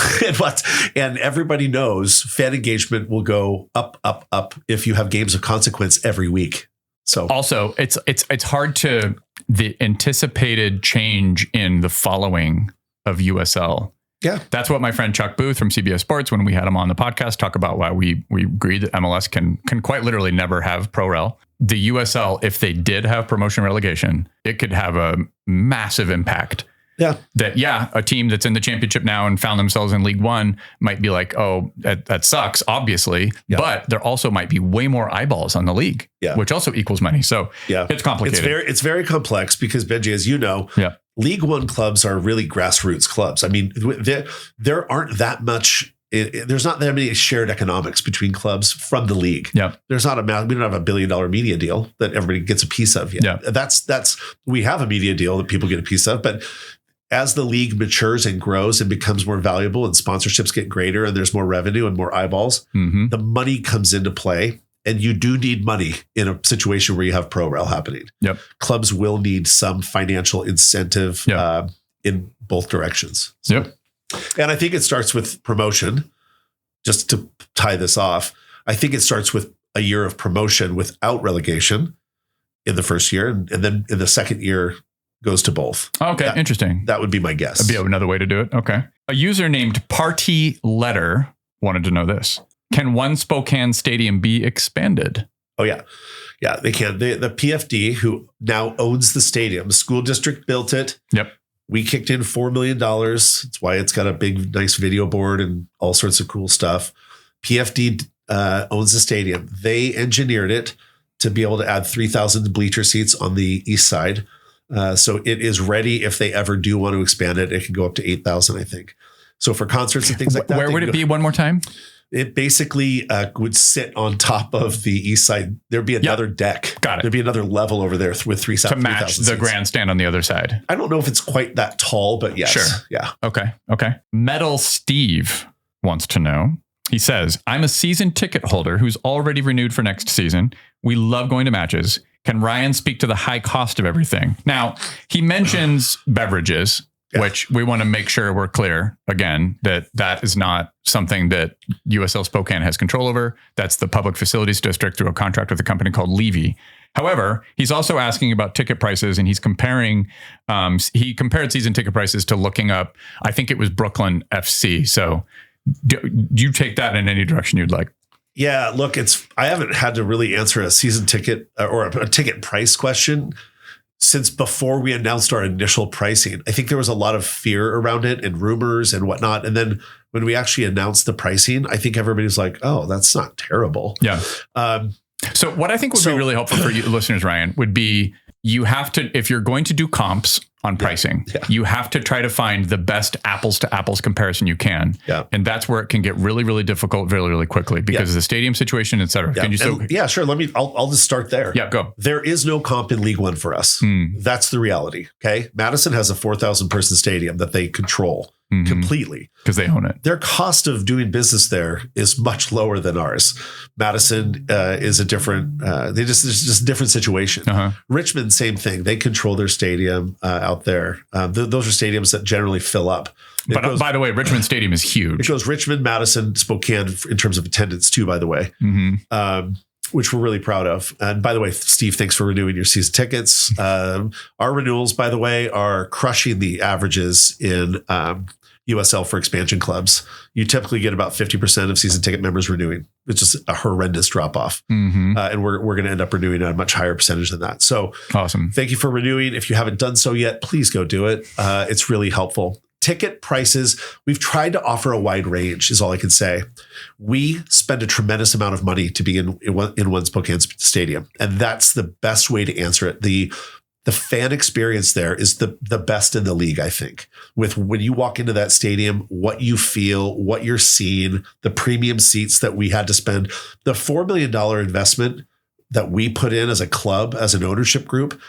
And everybody knows fan engagement will go up if you have games of consequence every week. So also, it's hard to the anticipated change in the following of USL. Yeah, that's what my friend Chuck Booth from CBS Sports, when we had him on the podcast, talk about why we agreed that MLS can quite literally never have ProRel. The USL, if they did have promotion relegation, it could have a massive impact. Yeah. A team that's in the championship now and found themselves in League One might be like, oh, that sucks, obviously. Yeah. But there also might be way more eyeballs on the league, which also equals money. So it's complicated. It's very complex because, Benji, as you know, League One clubs are really grassroots clubs. I mean, there aren't that much. There's not that many shared economics between clubs from the league. Yeah. There's not we don't have a $1 billion media deal that everybody gets a piece of yet. Yeah. We have a media deal that people get a piece of, but as the league matures and grows and becomes more valuable and sponsorships get greater and there's more revenue and more eyeballs, the money comes into play. And you do need money in a situation where you have pro rel happening. Yep. Clubs will need some financial incentive in both directions. Yep. And I think it starts with promotion. Just to tie this off, I think it starts with a year of promotion without relegation in the first year. And then in the second year goes to both. Okay. Interesting. That would be my guess. That'd be another way to do it. Okay. A user named Party Letter wanted to know this. Can One Spokane Stadium be expanded? Oh, yeah. Yeah, they can. The PFD, who now owns the stadium, the school district built it. Yep. We kicked in $4 million. That's why it's got a big, nice video board and all sorts of cool stuff. PFD owns the stadium. They engineered it to be able to add 3,000 bleacher seats on the east side. So it is ready. If they ever do want to expand it, it can go up to 8,000, I think. So for concerts and things like that. Where would it be one more time? It basically would sit on top of the east side. There'd be another deck. Got it. There'd be another level over there with 3,000 to match the seats. grandstand on the other side. I don't know if it's quite that tall, but yes. Sure. Yeah. Okay. Metal Steve wants to know. He says, I'm a season ticket holder who's already renewed for next season. We love going to matches. Can Ryan speak to the high cost of everything? Now, he mentions beverages, which we want to make sure we're clear again, that is not something that USL Spokane has control over. That's the Public Facilities District through a contract with a company called Levy. However, he's also asking about ticket prices, and he's comparing, he compared season ticket prices to looking up, I think it was Brooklyn FC. So do you take that in any direction you'd like? Yeah, look, I haven't had to really answer a season ticket or a ticket price question since before we announced our initial pricing. I think there was a lot of fear around it and rumors and whatnot. And then when we actually announced the pricing, I think everybody was like, oh, that's not terrible. Yeah. So what I think would be really helpful for you listeners, Ryan, would be you have to, if you're going to do comps on pricing, you have to try to find the best apples to apples comparison you can. Yeah. And that's where it can get really, really difficult really, really quickly because of the stadium situation, et cetera. Yeah. Can you sure. I'll just start there. Yeah, go. There is no comp in League One for us. That's the reality. Okay. Madison has a 4,000 person stadium that they control completely because they own it. Their cost of doing business there is much lower than ours. Madison is a different, it's just a different situation. Richmond, same thing. They control their stadium out there. Those are stadiums that generally fill up. But by the way, Richmond Stadium is huge. It goes Richmond, Madison, Spokane in terms of attendance too, by the way, which we're really proud of. And by the way, Steve, thanks for renewing your season tickets. Our renewals, by the way, are crushing the averages in USL for expansion clubs. You typically get about 50% of season ticket members renewing, which is a horrendous drop off. And we're going to end up renewing at a much higher percentage than that. So awesome. Thank you for renewing. If you haven't done so yet, please go do it. It's really helpful. Ticket prices, we've tried to offer a wide range is all I can say. We spend a tremendous amount of money to be in One Spokane Stadium. And that's the best way to answer it. The fan experience there is the best in the league, I think. With when you walk into that stadium, what you feel, what you're seeing, the premium seats that we had to spend, the $4 million investment that we put in as a club, as an ownership group,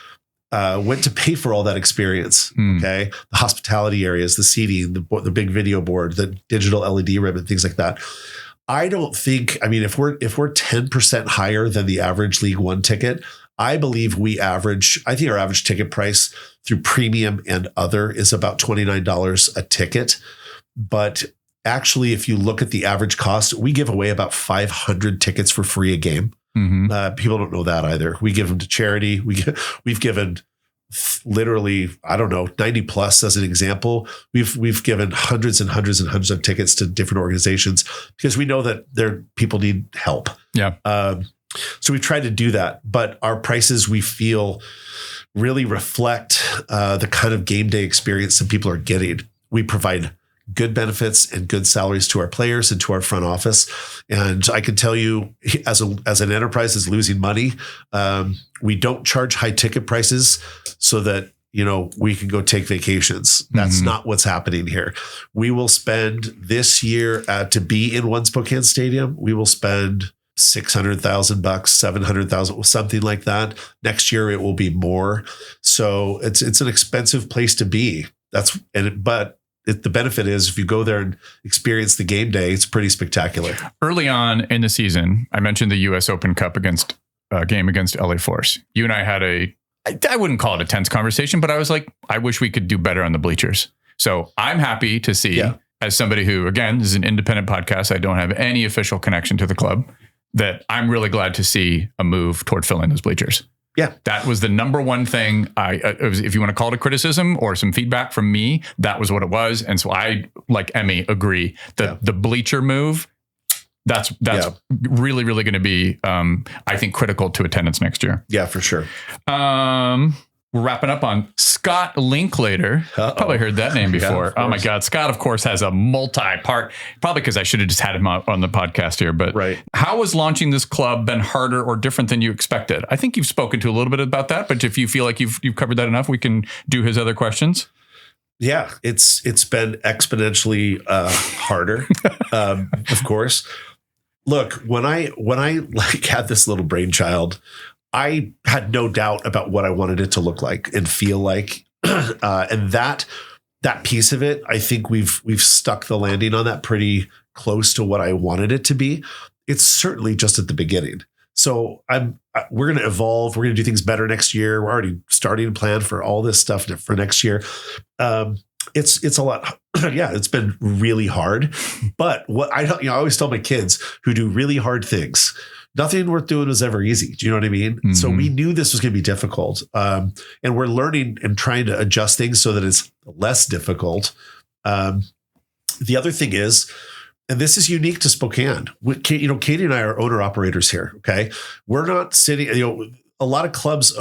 went to pay for all that experience. Okay. The hospitality areas, the seating, the big video board, the digital LED ribbon, things like that. I don't think, if we're 10% higher than the average League One ticket, I believe I think our average ticket price through premium and other is about $29 a ticket. But actually, if you look at the average cost, we give away about 500 tickets for free a game. People don't know that either. We give them to charity. We've given literally, 90 plus as an example. We've given hundreds and hundreds and hundreds of tickets to different organizations because we know that people need help. Yeah. So we've tried to do that, but our prices, we feel, really reflect the kind of game day experience that people are getting. We provide good benefits and good salaries to our players and to our front office. And I can tell you, as an enterprise that's losing money, we don't charge high ticket prices so that we can go take vacations. That's not what's happening here. We will spend this year to be in One Spokane Stadium. We will spend $600,000, $700,000, something like that. Next year it will be more. So it's an expensive place to be. But the benefit is if you go there and experience the game day, it's pretty spectacular. Early on in the season, I mentioned the U.S. Open Cup game against LA Force. You and I had I wouldn't call it a tense conversation, but I was like, I wish we could do better on the bleachers. So I'm happy to see, as somebody who, again, this is an independent podcast, I don't have any official connection to the club, that I'm really glad to see a move toward filling those bleachers. Yeah. That was the number one thing if you want to call it a criticism or some feedback from me, that was what it was. And so I, like Emmy, agree that the bleacher move, that's really, really going to be, I think, critical to attendance next year. Yeah, for sure. We're wrapping up on Scott Linklater. Probably heard that name before. Oh my God. Scott, of course, has a multi-part, probably because I should have just had him on the podcast here, but how has launching this club been harder or different than you expected? I think you've spoken to a little bit about that, but if you feel like you've covered that enough, we can do his other questions. Yeah, it's been exponentially harder, of course. Look, when I like had this little brainchild, I had no doubt about what I wanted it to look like and feel like. And that piece of it, I think we've stuck the landing on that pretty close to what I wanted it to be. It's certainly just at the beginning. So we're going to evolve. We're going to do things better next year. We're already starting to plan for all this stuff for next year. It's a lot. Yeah, it's been really hard. But what I always tell my kids who do really hard things, nothing worth doing was ever easy. Do you know what I mean? Mm-hmm. So we knew this was going to be difficult. And we're learning and trying to adjust things so that it's less difficult. The other thing is, and this is unique to Spokane, Katie and I are owner operators here. Okay. We're not sitting, a lot of clubs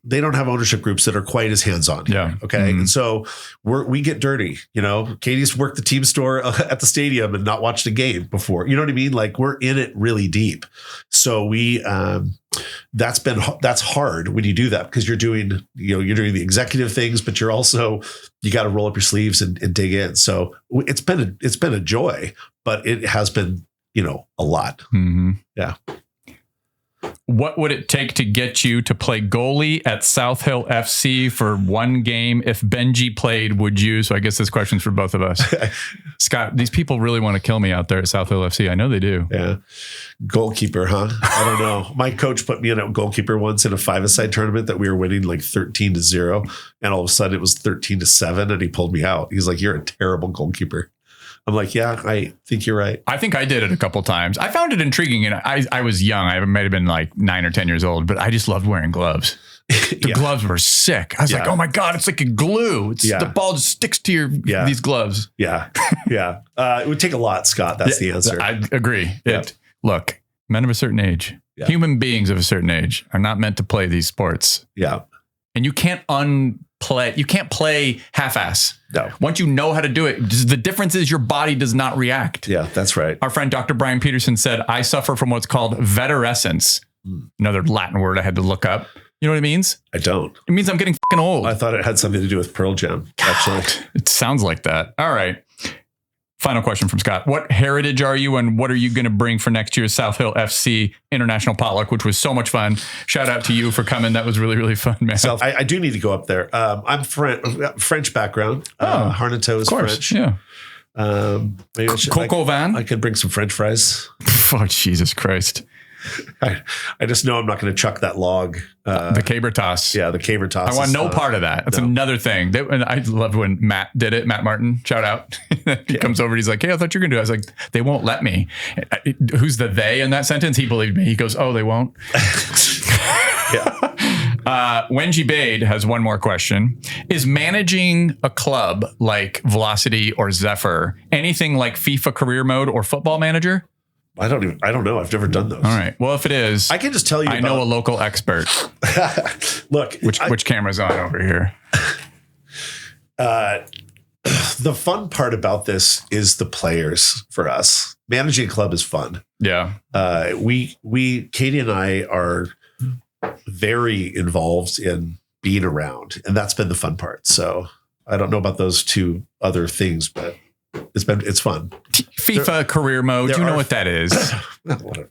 they don't have ownership groups that are quite as hands-on. Yeah. Okay. Mm-hmm. And so we get dirty, Katie's worked the team store at the stadium and not watched a game before, you know what I mean? Like we're in it really deep. So that's hard when you do that because you're doing the executive things, but you got to roll up your sleeves and dig in. So it's been a joy, but it has been, a lot. Mm-hmm. Yeah. What would it take to get you to play goalie at South Hill FC for one game? If Benji played, would you? So I guess this question's for both of us. Scott, these people really want to kill me out there at South Hill FC. I know they do. Yeah. Goalkeeper, huh? I don't know. My coach put me in a goalkeeper once in a 5-a-side tournament that we were winning like 13-0. And all of a sudden it was 13-7 and he pulled me out. He's like, "You're a terrible goalkeeper." I'm like, yeah, I think you're right. I think I did it a couple times. I found it intriguing, and I was young. I might have been like 9 or 10 years old, but I just loved wearing gloves. The gloves were sick. I was like, oh my God, it's like a glue. The ball just sticks to these gloves. Yeah. Yeah. It would take a lot, Scott. That's the answer. I agree. Yeah. Look, men of a certain age, human beings of a certain age are not meant to play these sports. Yeah. And you can't play half-ass. No. Once you know how to do it, the difference is your body does not react. Yeah, that's right. Our friend Dr. Brian Peterson said, I suffer from what's called veterescence. Another Latin word I had to look up. You know what it means? I don't. It means I'm getting fucking old. I thought it had something to do with Pearl Jam, actually. It sounds like that. All right. Final question from Scott. What heritage are you and what are you going to bring for next year's South Hill FC International Potluck, which was so much fun? Shout out to you for coming. That was really, really fun, man. So I do need to go up there. I'm French background. Harnetiaux is French. Yeah. Maybe Coco Van. I could bring some French fries. Oh, Jesus Christ. I just know I'm not going to chuck that log. The caber toss. Yeah, the caber toss. I want no part of that. That's another thing. And I loved when Matt did it. Matt Martin, shout out. He comes over and he's like, "Hey, I thought you were going to do it." I was like, "They won't let me." Who's the they in that sentence? He believed me. He goes, "Oh, they won't." Wenji Bade has one more question. Is managing a club like Velocity or Zephyr anything like FIFA career mode or Football Manager? I don't know. I've never done those. All right. Well, if it is, I can just tell you. I know a local expert. Look, which camera's on over here? The fun part about this is the players for us. Managing a club is fun. Yeah. Katie and I are very involved in being around, and that's been the fun part. So I don't know about those two other things, but it's fun. FIFA career mode. Do you know what that is? Whatever.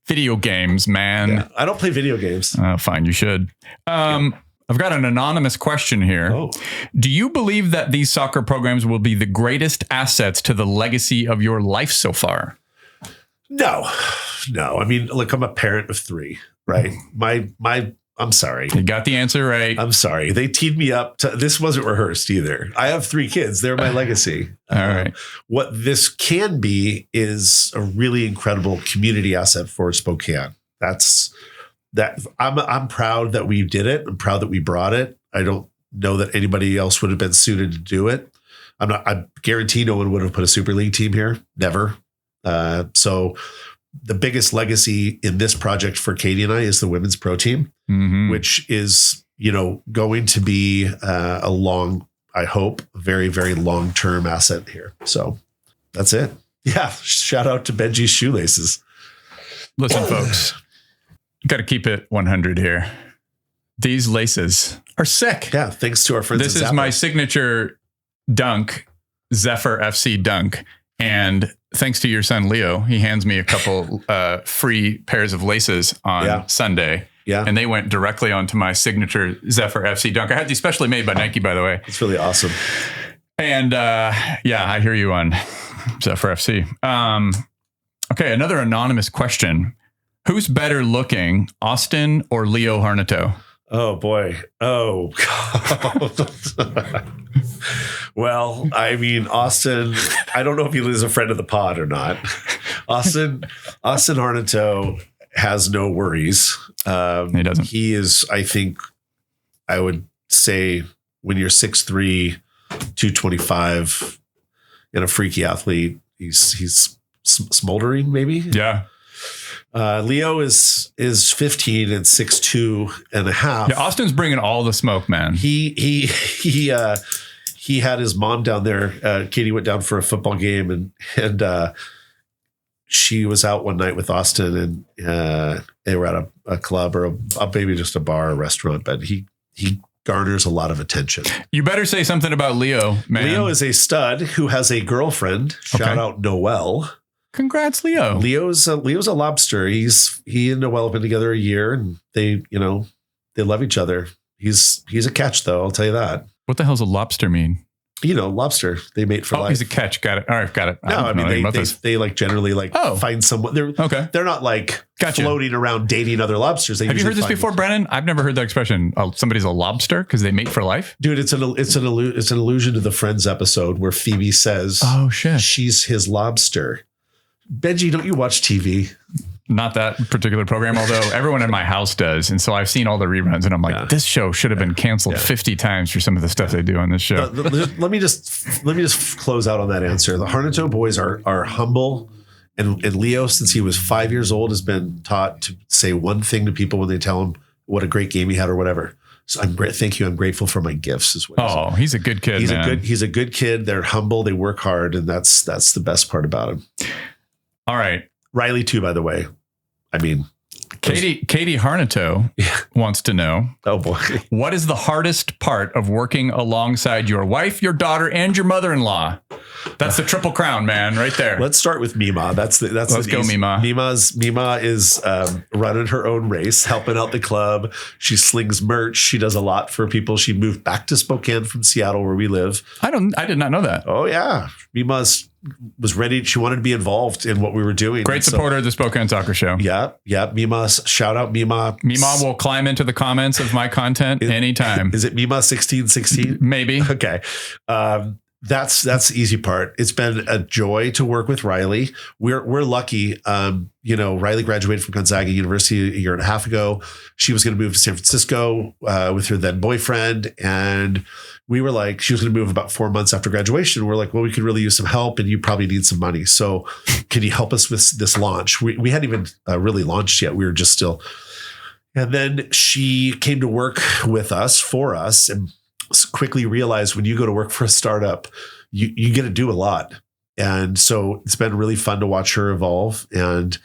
Video games, man. Yeah, I don't play video games. Fine, you should. I've got an anonymous question here. Oh. Do you believe that these soccer programs will be the greatest assets to the legacy of your life so far? No. I mean, look, I'm a parent of 3, right? I'm sorry. You got the answer right. I'm sorry. They teed me up this wasn't rehearsed either. I have 3 kids. They're my legacy. All right. What this can be is a really incredible community asset for Spokane. I'm proud that we did it. I'm proud that we brought it. I don't know that anybody else would have been suited to do it. I guarantee no one would have put a Super League team here. Never. So the biggest legacy in this project for Katie and I is the women's pro team, which is, going to be a long, I hope, very, very long-term asset here. So that's it. Yeah. Shout out to Benji's shoelaces. Listen, folks, got to keep it 100 here. These laces are sick. Yeah. Thanks to our friends. This is my signature dunk, Zephyr FC dunk. And thanks to your son, Leo, he hands me a couple free pairs of laces on Sunday. Yeah. And they went directly onto my signature Zephyr FC dunk. I had these specially made by Nike, by the way. It's really awesome. And I hear you on Zephyr FC. Okay, another anonymous question. Who's better looking, Austin or Leo Harnetiaux? Oh, boy. Oh, God. Well, I mean, Austin, I don't know if he is a friend of the pod or not. Austin Harnetiaux has no worries. He doesn't. He is, I think, I would say when you're 6'3", 225 and a freaky athlete, he's smoldering maybe. Yeah. Leo is 15 and 6'2" and a half. Yeah, Austin's bringing all the smoke, man. He had his mom down there. Katie went down for a football game and she was out one night with Austin and they were at a club or maybe just a bar or restaurant, but he garners a lot of attention. You better say something about Leo, man. Leo is a stud who has a girlfriend. Shout out Noelle. Congrats, Leo. Leo's a lobster. He and Noelle have been together a year and they love each other. He's a catch though. I'll tell you that. What the hell's a lobster mean? Lobster. They mate for life. He's a catch. Got it. All right, got it. No, I mean they like generally find someone. They're not like floating around dating other lobsters. Have you heard this before, Brennan? I've never heard that expression. Somebody's a lobster because they mate for life. Dude, it's an allusion to the Friends episode where Phoebe says, "Oh shit, she's his lobster." Benji, don't you watch TV? Not that particular program, although everyone in my house does. And so I've seen all the reruns and I'm like, this show should have been canceled 50 times for some of the stuff they do on this show. Let me just close out on that answer. The Harnetiaux boys are humble. And Leo, since he was 5 years old, has been taught to say one thing to people when they tell him what a great game he had or whatever. So thank you. I'm grateful for my gifts as well. He's a good kid. He's a good kid. They're humble. They work hard. And that's the best part about him. All right. Riley too, by the way. I mean, Katie Harnetiaux wants to know, oh boy, what is the hardest part of working alongside your wife, your daughter, and your mother-in-law? That's the triple crown, man, right there. Let's start with Mima. Let's go, Mima. Mima is running her own race, helping out the club. She slings merch. She does a lot for people. She moved back to Spokane from Seattle, where we live. I did not know that. Oh yeah, Mima was ready. She wanted to be involved in what we were doing. Great supporter of the Spokane Soccer Show. Yeah. Mima, shout out Mima. Mima will climb into the comments of my content anytime. Is it Mima 1616? Maybe. Okay. That's the easy part. It's been a joy to work with Riley. We're lucky. Riley graduated from Gonzaga University a year and a half ago. She was going to move to San Francisco with her then boyfriend, and we were like, she was going to move about 4 months after graduation. We're like, well, we could really use some help, and you probably need some money. So, can you help us with this launch? We hadn't even really launched yet. We were just still. And then she came to work with us for us, and quickly realized when you go to work for a startup, you get to do a lot. And so it's been really fun to watch her evolve. And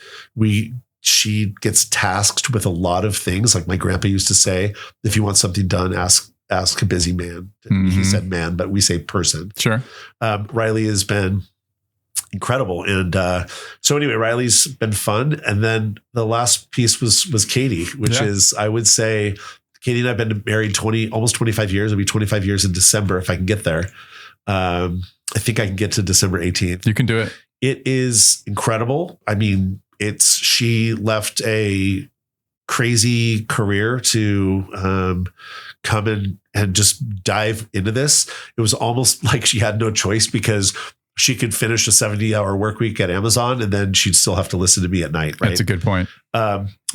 she gets tasked with a lot of things. Like my grandpa used to say, if you want something done, ask a busy man. Mm-hmm. He said man, but we say person. Sure. Riley has been incredible. And so anyway, Riley's been fun. And then the last piece was Katie, which is, I would say, Katie and I have been married almost 25 years. It'll be 25 years in December if I can get there. I think I can get to December 18th. You can do it. It is incredible. I mean, she left a crazy career to come in and just dive into this. It was almost like she had no choice because she could finish a 70-hour work week at Amazon and then she'd still have to listen to me at night. Right? That's a good point.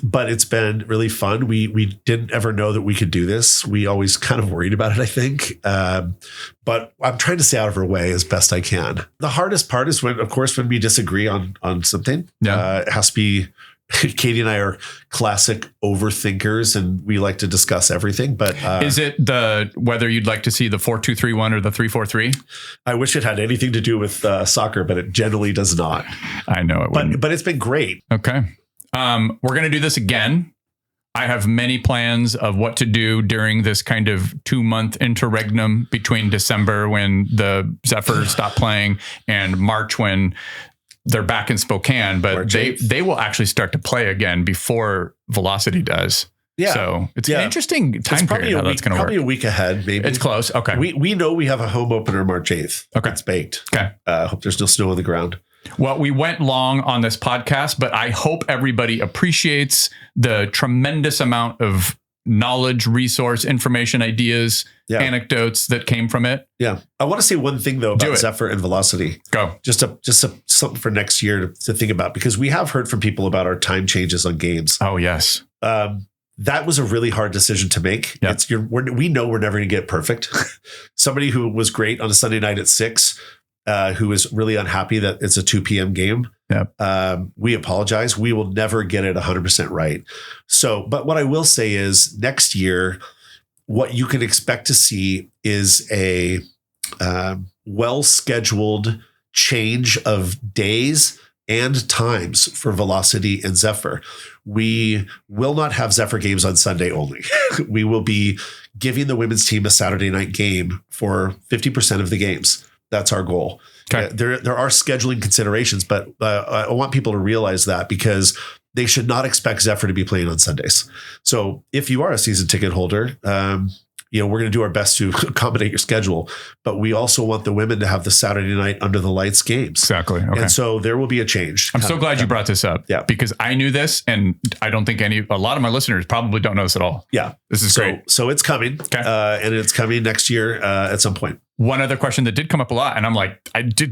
But it's been really fun. We didn't ever know that we could do this. We always kind of worried about it, I think. But I'm trying to stay out of her way as best I can. The hardest part is when we disagree on something. Yeah. It has to be. Katie and I are classic overthinkers and we like to discuss everything, but is it whether you'd like to see the 4-2-3-1 or the 3-4-3? I wish it had anything to do with soccer, but it generally does not. I know it wouldn't. But it's been great. Okay. We're going to do this again. I have many plans of what to do during this kind of 2-month interregnum between December when the Zephyr stopped playing and March when they're back in Spokane, but they will actually start to play again before Velocity does. Yeah. So it's an interesting time period how that's going to work. Probably a week ahead, maybe. It's close. Okay. We know we have a home opener March 8th. Okay. It's baked. Okay. Hope there's no snow on the ground. Well, we went long on this podcast, but I hope everybody appreciates the tremendous amount of knowledge, resource, information, ideas, anecdotes that came from it. Yeah. I want to say one thing though about Zephyr and Velocity. Go. Just something for next year to think about, because we have heard from people about our time changes on games. Oh, yes. That was a really hard decision to make. Yep. We know we're never going to get perfect. Somebody who was great on a Sunday night at 6, who is really unhappy that it's a 2 p.m. game. Yep. We apologize. We will never get it 100% right. So, but what I will say is next year, what you can expect to see is a well-scheduled change of days and times for Velocity and Zephyr. We will not have Zephyr games on Sunday only. We will be giving the women's team a Saturday night game for 50% of the games. That's our goal. Okay. There are scheduling considerations, but I want people to realize that because they should not expect Zephyr to be playing on Sundays. So if you are a season ticket holder, we're going to do our best to accommodate your schedule, but we also want the women to have the Saturday night under the lights games. Exactly. Okay. And so there will be a change. I'm so glad you brought this up. Yeah. Because I knew this and I don't think a lot of my listeners probably don't know this at all. Yeah. This is great. So it's coming. Okay. And it's coming next year at some point. One other question that did come up a lot, and I'm like,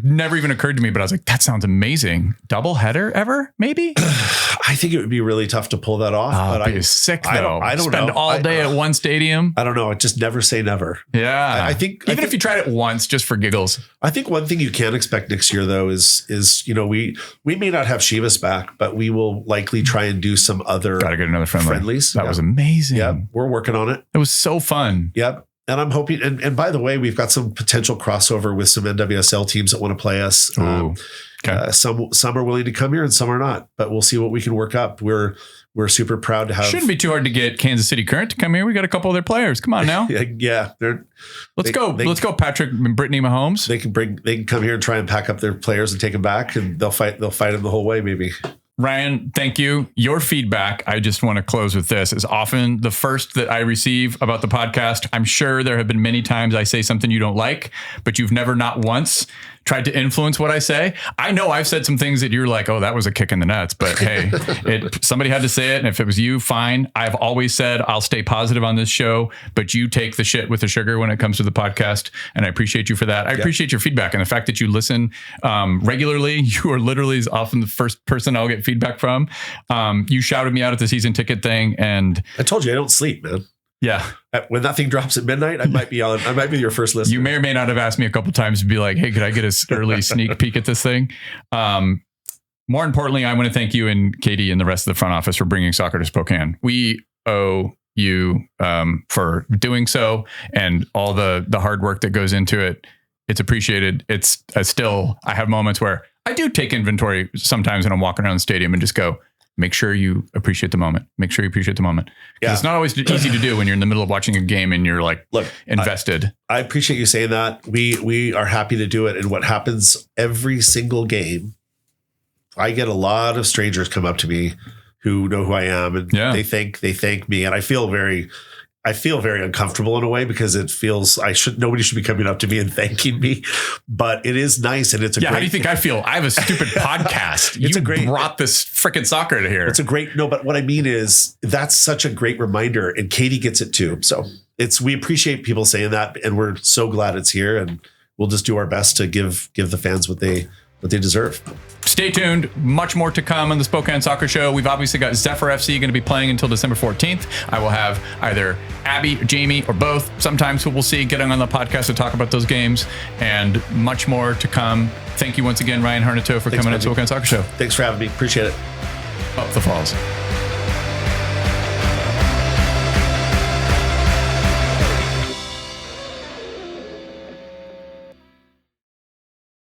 never even occurred to me, but I was like, that sounds amazing. Double header ever? Maybe? I think it would be really tough to pull that off. But it'd be sick though. I don't spend know. All day at one stadium. I don't know. I just never say never. Yeah. I think if you tried it once, just for giggles. I think one thing you can expect next year though is we may not have Shivas back, but we will likely try and do some other. Gotta get another friendlies. That was amazing. Yeah, we're working on it. It was so fun. Yep. And I'm hoping, and by the way, we've got some potential crossover with some NWSL teams that want to play us. Okay. Some are willing to come here and some are not, but we'll see what we can work up. We're super proud to have. Shouldn't be too hard to get Kansas City Current to come here. We got a couple of their players. Come on now. Yeah. Let's go, Patrick and Brittany Mahomes. They can come here and try and pack up their players and take them back, and they'll fight them the whole way, maybe. Ryan, thank you. Your feedback, I just want to close with this, is often the first that I receive about the podcast. I'm sure there have been many times I say something you don't like, but you've never, not once, tried to influence what I say. I know I've said some things that you're like, oh, that was a kick in the nuts, but hey, somebody had to say it. And if it was you, fine. I've always said I'll stay positive on this show, but you take the shit with the sugar when it comes to the podcast. And I appreciate you for that. I appreciate your feedback and the fact that you listen regularly. You are literally often the first person I'll get feedback from. You shouted me out at the season ticket thing. And I told you I don't sleep, man. Yeah. When that thing drops at midnight, I might be your first listener. You may or may not have asked me a couple of times to be like, hey, could I get an early sneak peek at this thing? More importantly, I want to thank you and Katie and the rest of the front office for bringing soccer to Spokane. We owe you for doing so and all the hard work that goes into it. It's appreciated. It's still, I have moments where I do take inventory sometimes when I'm walking around the stadium and just go, make sure you appreciate the moment. Make sure you appreciate the moment. Yeah. It's not always easy to do when you're in the middle of watching a game and you're like, invested. I appreciate you saying that. We are happy to do it. And what happens every single game, I get a lot of strangers come up to me who know who I am and they thank me. And I feel very I feel very uncomfortable in a way because it feels nobody should be coming up to me and thanking me, but it is nice. And it's a great, how do you think I feel? I have a stupid podcast. You brought this freaking soccer to here. It's a great, but what I mean is that's such a great reminder, and Katie gets it too. So we appreciate people saying that, and we're so glad it's here, and we'll just do our best to give the fans what they deserve. Stay tuned. Much more to come on the Spokane Soccer Show. We've obviously got Zephyr FC going to be playing until December 14th. I will have either Abby, Jamie, or both. Sometimes we'll see getting on the podcast to talk about those games, and much more to come. Thank you once again, Ryan Harnetiaux, for coming on the Spokane Soccer Show. Thanks for having me. Appreciate it. Up the falls.